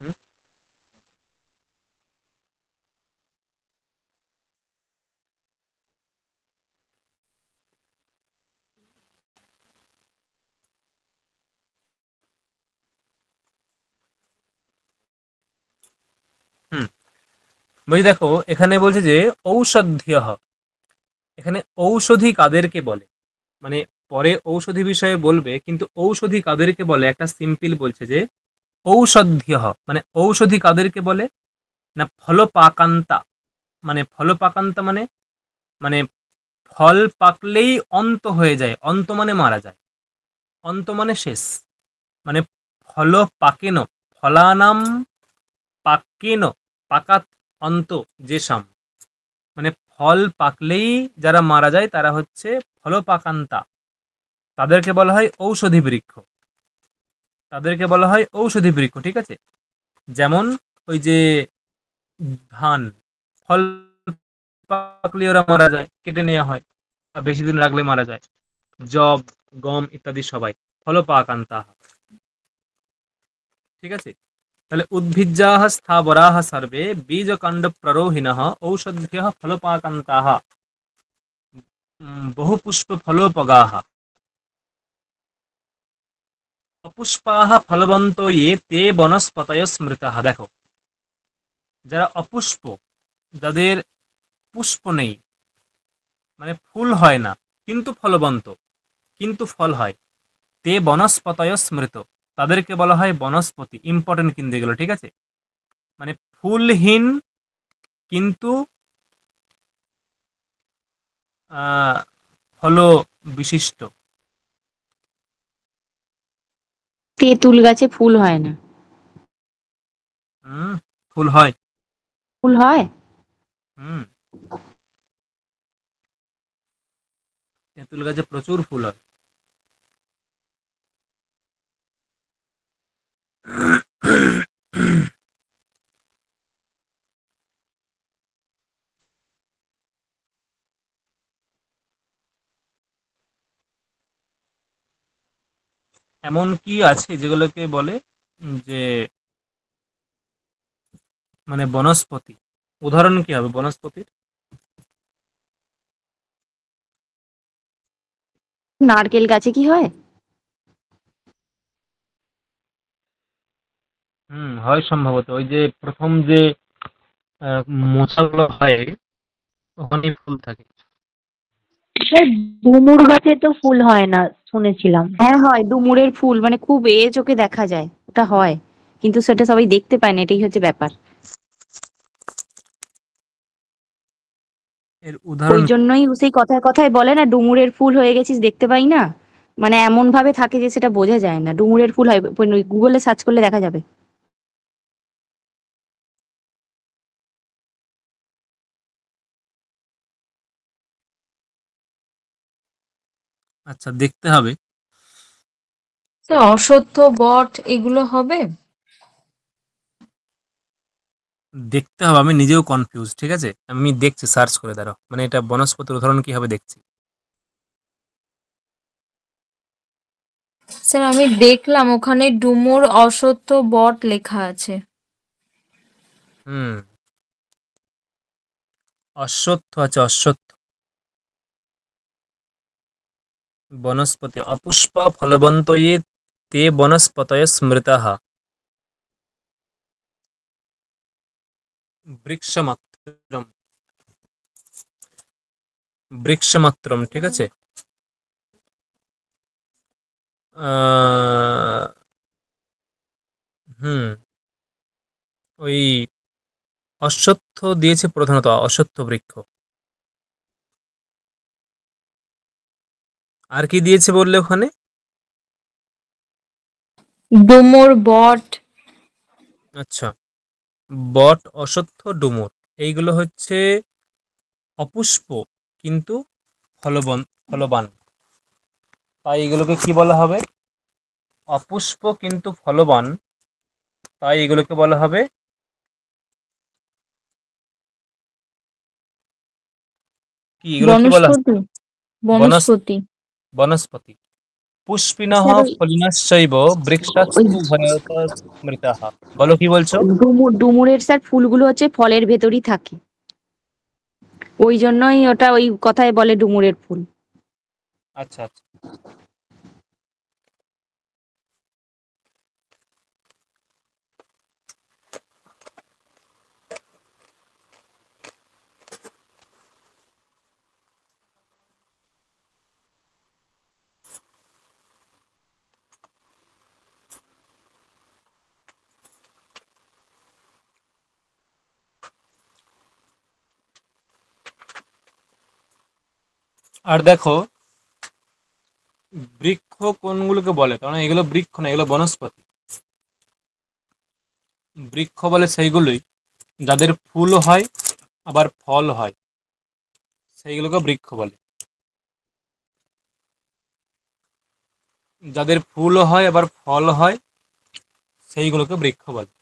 হুম, হুম, বলছি দেখো এখানে বলছে যে ঔষধীয়, এখানে ঔষধি কাদেরকে বলে, মানে পরে ঔষধি বিষয়ে বলবে, কিন্তু ঔষধি কাদেরকে বলে একটা সিম্পল বলছে যে ঔষধীয়, মানে ঔষধি কাদেরকে বলে না, ফলপাকান্তা, মানে ফলপাকান্তা মানে, মানে ফল পাকলেই অন্ত হয়ে যায়, অন্ত মানে মারা যায়, অন্ত মানে শেষ, মানে ফল পাকেন, ফলানাম পাকেন, পাকাত অন্ত যেসাম, মানে ফল পাকলেই যারা মারা যায় তারা হচ্ছে ফলপাকান্তা, তাদেরকে বলা হয় ঔষধি বৃক্ষ, তাদেরকে বলা হয় ঔষধি বৃক্ষ। ঠিক আছে, যেমন ওই যে ধান, ফল পাকলে ওরা মারা যায়, কেটে নেওয়া হয়, বা বেশি দিন রাখলে মারা যায়। জব, গম ইত্যাদি সবাই ফলপাকান্তাः। ঠিক আছে, তাহলে উদ্ভিজ্জাः স্থাবরাः সর্বে বীজকাণ্ড প্ররোহিণः ঔষধ্যः ফলপাকান্তাः বহুপুষ্প ফলোপগাः অপুষ্পাः ফলবন্ত ये ते বনস্পতয়ঃ স্মৃতাः। দেখো যারা অপুষ্প, যাদের পুষ্প নেই, মানে ফুল হয় না কিন্তু ফলবন্ত, কিন্তু ফল হয়, তে বনস্পতয় স্মৃত, তাদেরকে বলা হয় বনস্পতি। ইম্পর্টেন্ট কিন্তু এগুলো, ঠিক আছে, মানে ফুলহীন কিন্তু ফল বিশিষ্ট। তেঁতুল গাছে ফুল হয় না? হুম, ফুল হয়। ফুল হয়? হুম, তেঁতুল গাছে প্রচুর ফুল হয়। এমন কি আছে যেগুলোকে বলে যে মানে বনস্পতি? উদাহরণ কি হবে বনস্পতির? নারকেল গাছে কি হয়? হয় সম্ভবত। ওই যে প্রথম যে মোচাগুলো হয় ওখানেই ফুল থাকে। স্যার, ডুমুর গাছে তো ফুল হয় না শুনেছিলাম। হ্যাঁ হয়, ডুমুরের ফুল মানে খুব চোখে দেখা যায়, ওটা হয়, কিন্তু সেটা সবাই দেখতে পায় না, এটাই হচ্ছে ব্যাপার। এর ওই উদাহরণ কি? জন্যই সেই কথায় কথায় বলে না, ডুমুরের ফুল হয়ে গেছিস দেখতে পাই না, মানে এমন ভাবে থাকে যে সেটা বোঝা যায় না। ডুমুরের ফুল হয়, গুগলে সার্চ করলে দেখা যাবে। আচ্ছা, দেখতে হবে। স্যার, অশ্বত্থ বট এগুলো হবে? দেখতে হবে, আমি নিজেও কনফিউজ। ঠিক আছে, আমি দেখছি, সার্চ করে, দাঁড়াও। মানে এটা বনস্পতির উদাহরণ কি হবে দেখছি। স্যার, আমি দেখলাম ওখানে ডুমুর, অশ্বত্থ, বট লেখা আছে। হুম অশ্বত্থ আছে, অশ্বত্থ। বনস্পতি অপুষ্প ফলবন্তয়ে তে বনস্পতয় স্মৃতাঃ বৃক্ষমাত্রম। বৃক্ষমাত্রম, ঠিক আছে। আহ, হুম ওই অশ্বত্থ দিয়েছে প্রধানত, অশ্বত্থ বৃক্ষ। আর কি দিয়েছে বললে ওখানে? ডুমুর, বট। আচ্ছা, বট, অশ্বত্থ, ডুমুর, এইগুলো হচ্ছে অপুষ্প কিন্তু ফলবান। তাই এগুলোকে কি বলা হবে? অপুষ্প কিন্তু ফলবান, তাই এগুলোকে বলা হবে কি? এগুলো কি বলা হয়? বনস্পতি। বনস বনস্পতি। বনস্পতি। পুষ্পিনঃ স্যার ফলিনশ্চৈব ওই বৃক্ষাস্তু উভয়তঃ স্মৃতাঃ। বলো, কি বলছো? ডুমুরের স্যার ফুলগুলো হচ্ছে ফলের ভেতরই থাকে, ওই জন্যই ওটা ওই কথায় বলে ডুমুরের ফুল। আচ্ছা, আচ্ছা। আর দেখো, বৃক্ষ কোনগুলোকে বলে, কারণ এগুলো বৃক্ষ না, এগুলো বনস্পতি। বৃক্ষ বলে সেইগুলোই যাদের ফুল হয় আবার ফল হয়, সেইগুলোকে বৃক্ষ বলে। যাদের ফুল হয় আবার ফল হয় সেইগুলোকে বৃক্ষ বলে।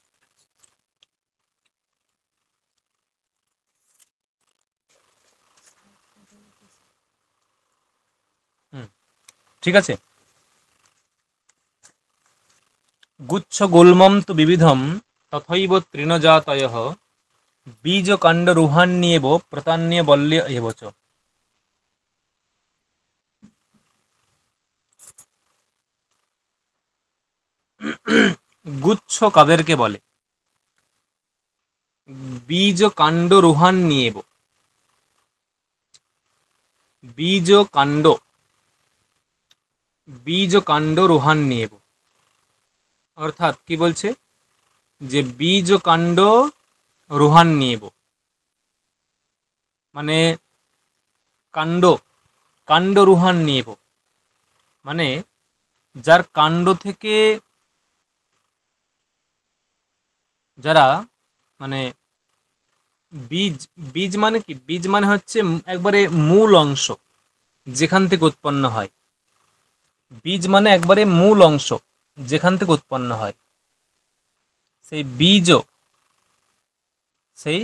হুম ঠিক আছে। গুচ্ছ গুল্মম তু বিবিধম তথৈব তৃণজাতয়ঃ বীজকাণ্ডরুহান্যেব প্রতান্যবল্য এব চ। গুচ্ছ কাদেরকে বলে? বীজকাণ্ডরুহান্যেব। বীজকাণ্ড, বীজকাণ্ডরুহান্যেব, অর্থাৎ কি বলছে? যে বীজকাণ্ড রুহান্যেব মানে কাণ্ড, কাণ্ডরুহান্যেব মানে যার কাণ্ড থেকে, যারা মানে বীজ, বীজ মানে কি? বীজ মানে হচ্ছে একবারে মূল অংশ, যেখান থেকে উৎপন্ন হয়। বীজ মানে একবারে মূল অংশ, যেখান থেকে উৎপন্ন হয়। সেই বীজ, সেই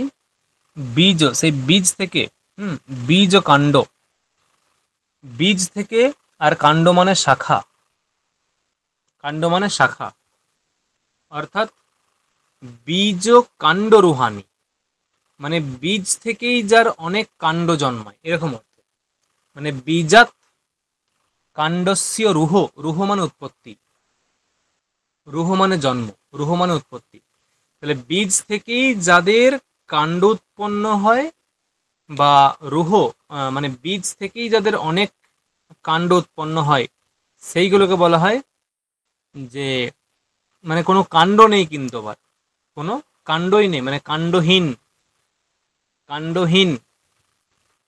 সেই বীজ থেকে, বীজ ও কাণ্ড, বীজ থেকে, আর কাণ্ড মানে শাখা, কাণ্ড মানে শাখা, অর্থাৎ বীজ কাণ্ড রুহানি, মানে বীজ থেকেই যার অনেক কাণ্ড জন্মায় এরকম অর্থ। মানে বীজাত কাণ্ডস্য রুহ, রুহ মানে উৎপত্তি, রুহ মানে জন্ম, রুহ মানে উৎপত্তি। তাহলে বীজ থেকেই যাদের কাণ্ড উৎপন্ন হয়, বা রুহ মানে বীজ থেকেই যাদের অনেক কাণ্ড উৎপন্ন হয়, সেইগুলোকে বলা হয় যে মানে কোনো কাণ্ড নেই, কিন্তু আবার কোনো কাণ্ডই নেই, মানে কাণ্ডহীন, কাণ্ডহীন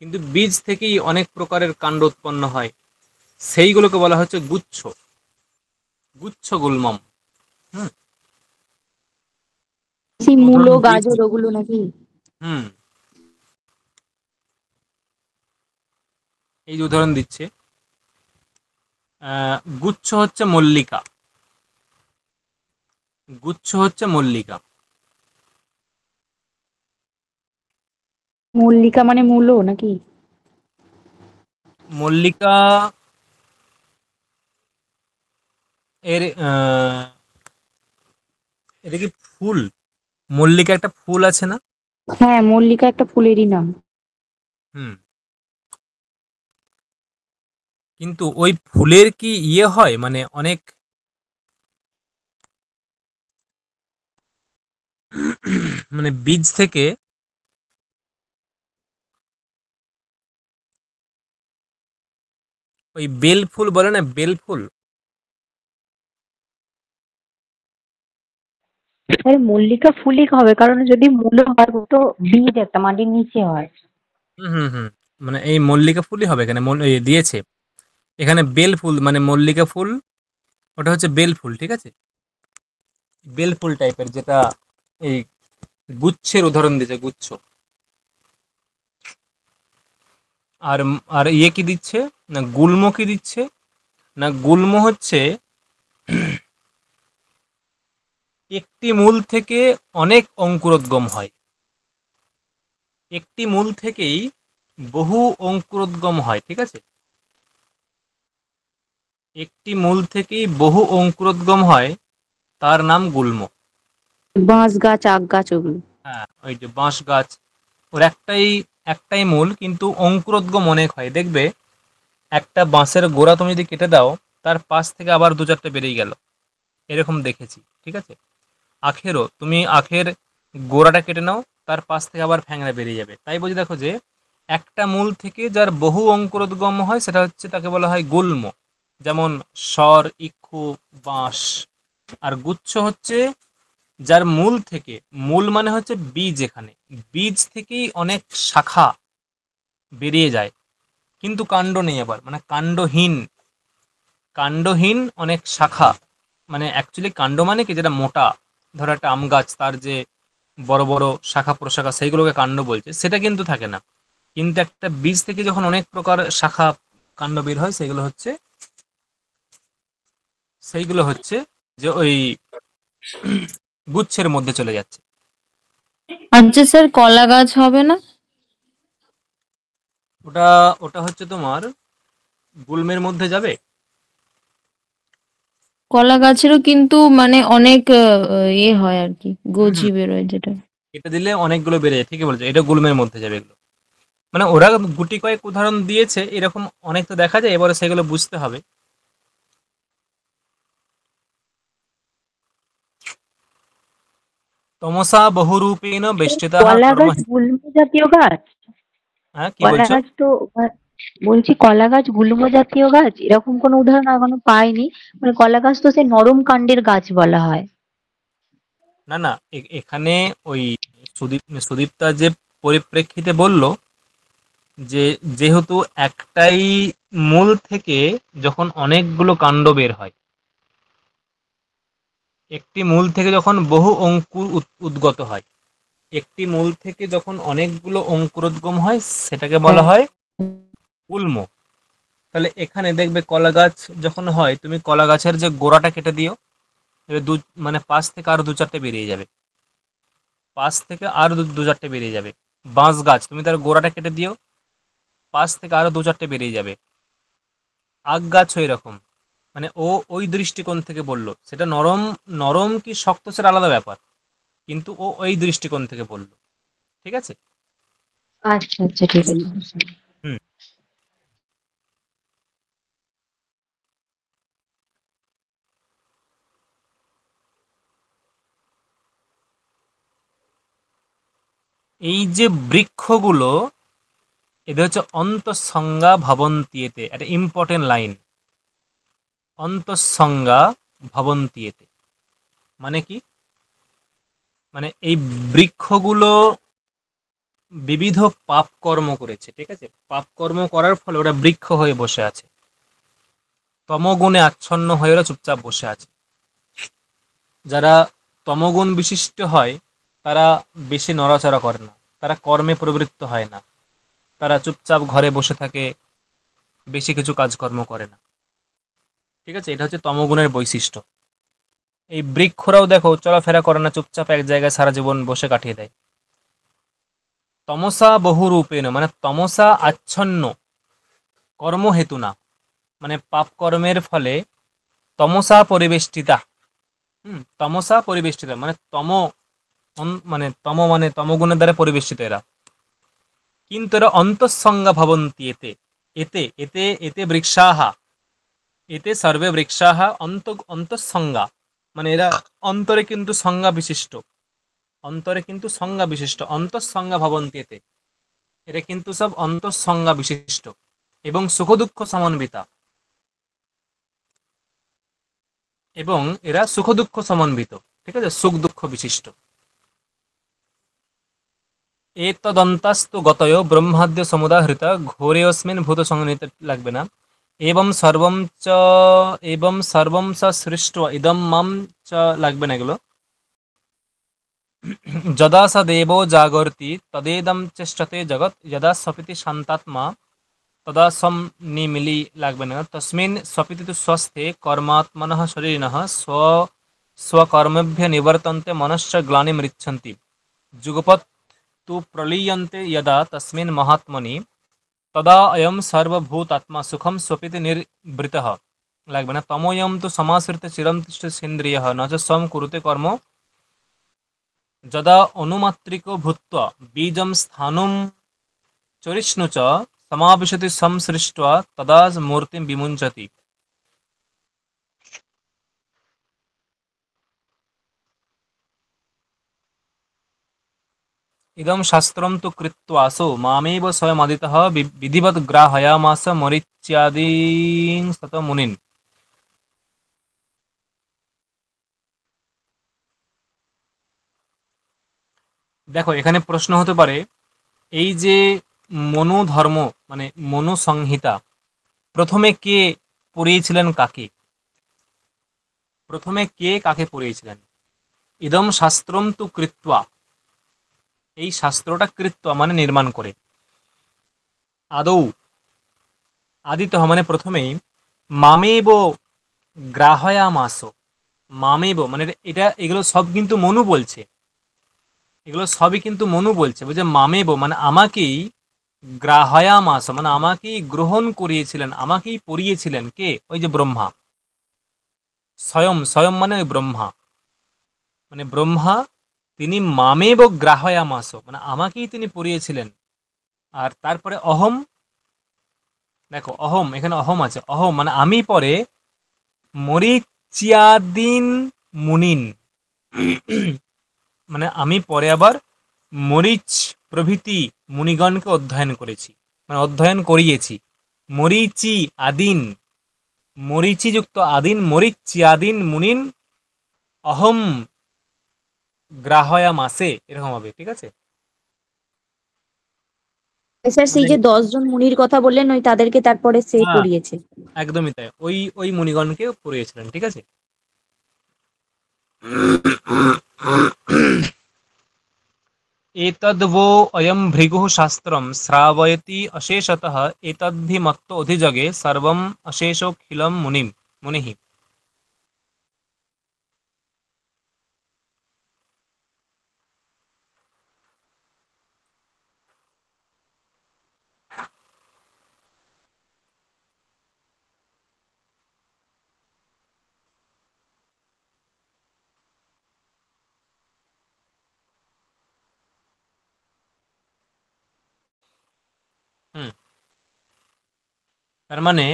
কিন্তু বীজ থেকেই অনেক প্রকারের কাণ্ড উৎপন্ন হয়, সেইগুলোকে বলা হচ্ছে গুচ্ছ, গুচ্ছ গুল্মম। হুম, সেই যেমন মূলো ধরুন বীজ, গাজর ওগুলো নাকি? হুম, এই যে উদাহরণ দিচ্ছে, গুচ্ছ হচ্ছে মল্লিকা, গুচ্ছ হচ্ছে মল্লিকা। মল্লিকা মানে মূলো নাকি? মল্লিকা এর এটা কি ফুল? মল্লিকা একটা ফুল আছে না? হ্যাঁ, মল্লিকা একটা ফুলেরই নাম। হুম, কিন্তু ওই ফুলের কি ইয়ে হয়, মানে অনেক মানে বীজ থেকে ওই বেল ফুল বলে না, বেল ফুল। আরে মল্লিকা ফুলই হবে, কারণ যদি মূলো হয় ও তো বীজ একটা মাটির নিচে হয়। হুম হুম হুম, মানে এই মল্লিকা ফুলই হবে এখানে, দিয়েছে এখানে বেল ফুল, মানে মল্লিকা ফুল ওটা হচ্ছে বেল ফুল, ঠিক আছে, বেল ফুল টাইপের, যেটা এই গুচ্ছের উদাহরণ দিয়েছে, গুচ্ছ। আর আর ইয়ে কি দিচ্ছে, না গুল্ম কি দিচ্ছে, না গুল্ম হচ্ছে একটি মূল থেকে অনেক অঙ্কুরোদ্গম হয়, একটি মূল থেকেই বহু অঙ্কুরোদ্গম হয়, ঠিক আছে, একটি মূল থেকেই বহু অঙ্কুরোদ্গম হয়, তার নাম গুল্ম। বাঁশ গাছ, আখ গাছ ওগুলো। হ্যাঁ, ওই যে বাঁশ গাছ, ওর একটাই একটাই মূল, কিন্তু অঙ্কুরোদ্গম অনেক হয়, দেখবে একটা বাঁশের গোড়া তুমি যদি কেটে দাও, তার পাশ থেকে আবার দু চারটে বেরিয়ে গেল, এরকম দেখেছি, ঠিক আছে। আখেরও তুমি আখের গোড়াটা কেটে নাও, তার পাশ থেকে আবার ফ্যাংরা বেরিয়ে যাবে। তাই বলছি দেখো যে একটা মূল থেকে যার বহু অঙ্কুরোদ্গম হয়, সেটা হচ্ছে, তাকে বলা হয় গুল্ম। যেমন স্বর, ইক্ষু, বাঁশ। আর গুচ্ছ হচ্ছে যার মূল থেকে, মূল মানে হচ্ছে বীজ, এখানে বীজ থেকেই অনেক শাখা বেরিয়ে যায়, কিন্তু কাণ্ড নেই আবার, মানে কাণ্ডহীন, কাণ্ডহীন অনেক শাখা। মানে অ্যাকচুয়ালি কাণ্ড মানে কি, যেটা মোটা, ধরো একটা আম গাছ, তার যে বড় বড় শাখা প্রশাখা, সেইগুলোকে কাণ্ড বলছে, সেটা কিন্তু থাকে না। কিন্তু একটা বীজ থেকে যখন অনেক প্রকার শাখা কাণ্ড বের হয়, সেইগুলো হচ্ছে যে ওই গুচ্ছের মধ্যে চলে যাচ্ছে। আচ্ছা স্যার, কলা গাছ হবে না? ওটা ওটা হচ্ছে তোমার গুল্মের মধ্যে যাবে। কলা গাছেরও কিন্তু মানে অনেক ইয়ে হয় আর কি, হুম গজি হুম, বেরোয় যেটা। এটা দিলে অনেকগুলো বেড়ে যায়, ঠিকই বলছো, এটা গুল্মের মধ্যে যাবে এগুলো। মানে ওরা গুটি কয়েক উদাহরণ দিয়েছে, এরকম অনেক তো দেখা যায়, এবারে সেগুলো বুঝতে হবে। তমসা বহুরূপেণ বেষ্টিতা কলা কর্ম। গাছ গুল্ম জাতীয় গাছ? হ্যাঁ, কি কলা বলছো? গাছ তো বলছি কলা গাছ গুল্ম জাতীয় গাছ, এরকম কোনো উদাহরণ এখনো পাইনি। মানে কলা গাছ তো সে নরম কাণ্ডের গাছ বলা হয়। না না, এখানে ওই সুদীপ্তা যে পরিপ্রেক্ষিতে বলল, যে যেহেতু একটাই মূল থেকে যখন অনেকগুলো কাণ্ড বের হয়, একটি মূল থেকে যখন বহু অঙ্কুর উদ্গত হয়, একটি মূল থেকে যখন অনেকগুলো অঙ্কুরোদ্গম হয়, সেটাকে বলা হয় গুল্ম। তাহলে এখানে দেখবে কলা গাছ যখন হয়, তুমি কলা গাছের যে গোড়াটা কেটে দিও, এবার মানে পাশ থেকে আরো দু চারটে বেরিয়ে যাবে, পাশ থেকে আরো দু চারটে বেরিয়ে যাবে। বাঁশ গাছ তুমি তার গোড়াটা কেটে দিও, পাশ থেকে আরো দু চারটে বেরিয়ে যাবে। আখ গাছ ওই রকম, মানে ও ওই দৃষ্টিকোণ থেকে বললো, সেটা নরম নরম কি শক্ত সেটা আলাদা ব্যাপার, কিন্তু ও ওই দৃষ্টিকোণ থেকে বললো। ঠিক আছে। আচ্ছা আচ্ছা, ঠিক আছে, বুঝলাম। হুম। এই যে বৃক্ষগুলো, এদের হচ্ছে অন্তঃসংজ্ঞা ভবন্তিয়েতে, একটা ইম্পর্টেন্ট লাইন। অন্তঃসংজ্ঞা ভবন্তিয়েতে মানে কি? মানে এই বৃক্ষগুলো বিবিধ পাপ কর্ম করেছে, ঠিক আছে? পাপ কর্ম করার ফলে ওরা বৃক্ষ হয়ে বসে আছে, তমগুণে আচ্ছন্ন হয়ে ওরা চুপচাপ বসে আছে। যারা তমগুণ বিশিষ্ট হয় তারা বেশি নড়াচড়া করে না, তারা কর্মে প্রবৃত্ত হয় না, তারা চুপচাপ ঘরে বসে থাকে, বেশি কিছু কাজকর্ম করে না। ঠিক আছে, এটা হচ্ছে তমগুণের বৈশিষ্ট্য। এই বৃক্ষরাও দেখো চলাফেরা করে না, চুপচাপ এক জায়গায় সারা জীবন বসে কাটিয়ে দেয়। তমসা বহুরূপেণ মানে তমসা আচ্ছন্ন কর্মহেতু না, মানে পাপ কর্মের ফলে তমসা পরিবেষ্টিতা। তমসা পরিবেষ্টিতা মানে মানে তমগুণের দ্বারা পরিবেষ্টিত এরা। কিন্তু এরা অন্তঃসংজ্ঞা ভবন্তি এতে, এতে এতে এতে বৃক্ষাহা, এতে সর্বে বৃক্ষাহা অন্তঃসংজ্ঞা, মানে এরা অন্তরে কিন্তু সংজ্ঞা বিশিষ্ট, অন্তরে কিন্তু সংজ্ঞা বিশিষ্ট, অন্তঃসংজ্ঞা ভবন্তি এতে, এরা কিন্তু সব অন্তঃসংজ্ঞা বিশিষ্ট এবং সুখ দুঃখ সমন্বিতা, এবং এরা সুখ দুঃখ সমন্বিত। ঠিক আছে, সুখ দুঃখ বিশিষ্ট। এতদন্তস্তু গতয় ব্রহ্মাদ্য সমুদাহৃত ঘোরেऽস্মিन् ভূত সংনিহিত, লাগবে না। এবং সর্বম চ, এবং সর্বম স সৃষ্ট ইদম মাম চ, লাগবে না এগুলো। যদা স দেবো জাগর্তি তদেদম চেষ্টতে জগৎ, যদা সপিতি শান্তাত্মা তদা সম নিমিলি, লাগবে না। তস্মিন সপিতি তু স্বস্থে কর্মাত্মনঃ শরীরিণঃ স্বকর্মভ্য নিবর্তন্তে মনশ্চ গ্লানিম মৃচ্ছন্তি, যুগপৎ তু প্রলীয়ন্তে যদা তস্মিন মহাত্মনি তদা অয়ম সর্বভূতাত্মা সুখম স্বপিতি নির্বৃতঃ, লাগবে না। তমোয়ম তু সমাশ্রিত চিরম তিষ্ঠেন্দ্রিয়ঃ ন চ স্বম কুরুতে কর্ম, যদা অনুমাত্রিকো ভূত্বা বীজম স্থানুম চরিষ্ণু চ সমাবিশতি সংসৃष्ट्वा তদা মূর্তিম বিমুঞ্চতি। ইদম শাস্ত্রম তু কৃত্বাসো মামেব স্বয়মাদিতঃ বিধিবৎ গ্রাহয়ামাস মরিচ্যাদীন সত মুনিন। দেখো এখানে প্রশ্ন হতে পারে, এই যে মনু ধর্ম মানে মনু সংহিতা প্রথমে কে পড়িয়েছিলেন কাকে? প্রথমে কে কাকে পড়িয়েছিলেন? ইদম শাস্ত্রম তু কৃত্বা, এই শাস্ত্রটা কৃত্বা মানে নির্মাণ করে, আদৌ আদিত মানে প্রথমেই, মামেব গ্রাহয়ামাস, মামেব মানে এটা এগুলো সব কিন্তু মনু বলছে, এগুলো সবই কিন্তু মনু বলছে, বুঝে? মামেব মানে আমাকেই, গ্রাহয়ামাস মানে আমাকেই গ্রহণ করিয়েছিলেন, আমাকেই পড়িয়েছিলেন কে? ওই যে ব্রহ্মা। স্বয়ং, স্বয়ং মানে ওই ব্রহ্মা, মানে ব্রহ্মা তিনি মামেব গ্রাহয়ামাস মানে আমাকেই তিনি পড়িয়েছিলেন। আর তারপরে অহম, দেখো অহম, এখানে অহম আছে, অহম মানে আমি পরে মরিচিয়াদিন মুনিন, মানে আমি পরে আবার মরিচ প্রভৃতি মুনিগণকে অধ্যয়ন করেছি, মানে অধ্যয়ন করিয়েছি। মরিচি আদিন, মরিচি যুক্ত আদিন, মরিচিয়াদিন মুনিন অহম গ্রাহয়া মাসে, এরকম হবে। ঠিক আছে, স্যার সেই মানে যে 10 জন মুনির কথা বললেন, ওই তাদেরকে তারপরে সে হ্যাঁ পড়িয়েছে। একদমই তাই, ওই ওই মুনিগণকে পড়িয়েছিলেন। ঠিক আছে। एतद्वो अयं भृगुः शास्त्रं श्रावयति अशेषतः एतद्धि मत्तो अधिजगे सर्वम् अशेषोऽखिलं मुनिः। তার মানে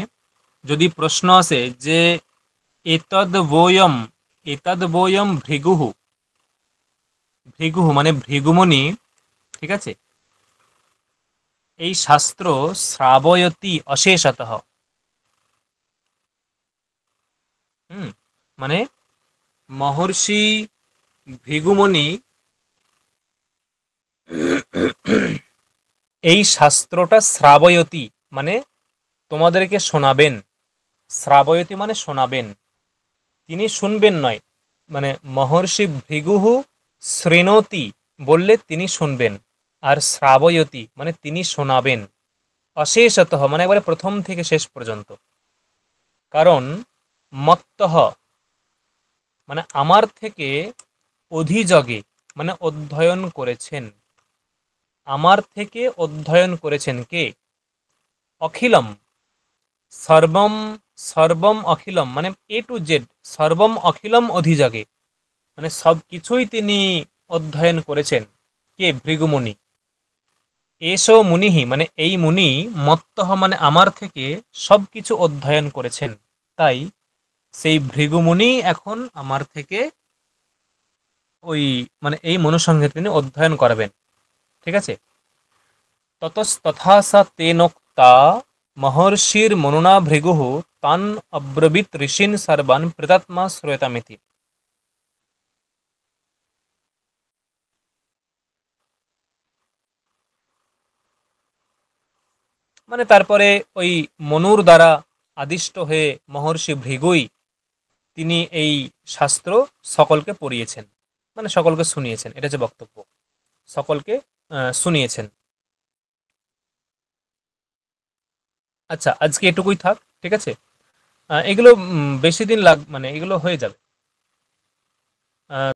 যদি প্রশ্ন আসে যে এতদ বয়ম ভৃগুহু, ভৃগুহু মানে ভৃগুমণি, ঠিক আছে, এই শাস্ত্র শ্রাবয়তি অশেষতঃ, মানে মহর্ষি ভৃগুমণি এই শাস্ত্রটা শ্রাবয়তি মানে তোমাদেরকে শোনাবেন, শ্রাবয়তি মানে শোনাবেন, তিনি শুনবেন নয়, মানে মহর্ষি ভৃগুহু শৃণোতি বললে তিনি শুনবেন, আর শ্রাবয়তি মানে তিনি শোনাবেন, অশেষতঃ মানে একবারে প্রথম থেকে শেষ পর্যন্ত। কারণ মত্তঃ মানে আমার থেকে অধিযগে মানে অধ্যয়ন করেছেন, আমার থেকে অধ্যয়ন করেছেন কে? অখিলম, সর্বম, সর্বম অখিলম মানে এ টু জেড, সর্বম অখিলম অধিযগে মানে সব কিছুই তিনি অধ্যয়ন করেছেন। কে? ভৃগুমুনি। এসো মুনিহি মানে এই মুনি, মত্তঃ মানে আমার থেকে সবকিছু অধ্যয়ন করেছেন, তাই সেই ভৃগুমুনি এখন আমার থেকে ওই মানে এই মনুসংহিতা তিনি অধ্যয়ন করবেন, ঠিক আছে। ততস্তথা সা তেনোক্তা মহর্ষির মনুনা ভৃগুঃ তান অব্রবীত ঋষীন সর্বান প্রীতাত্মা শ্রুয়তামিতি। মানে তারপরে ওই মনুর দ্বারা আদিষ্ট হয়ে মহর্ষি ভৃগুই তিনি এই শাস্ত্র সকলকে পড়িয়েছেন, মানে সকলকে শুনিয়েছেন, এটা হচ্ছে বক্তব্য, সকলকে শুনিয়েছেন। আচ্ছা, আজকে এটুকুই থাক, ঠিক আছে। এগুলো বেশি দিন মানে এগুলো হয়ে যাবে।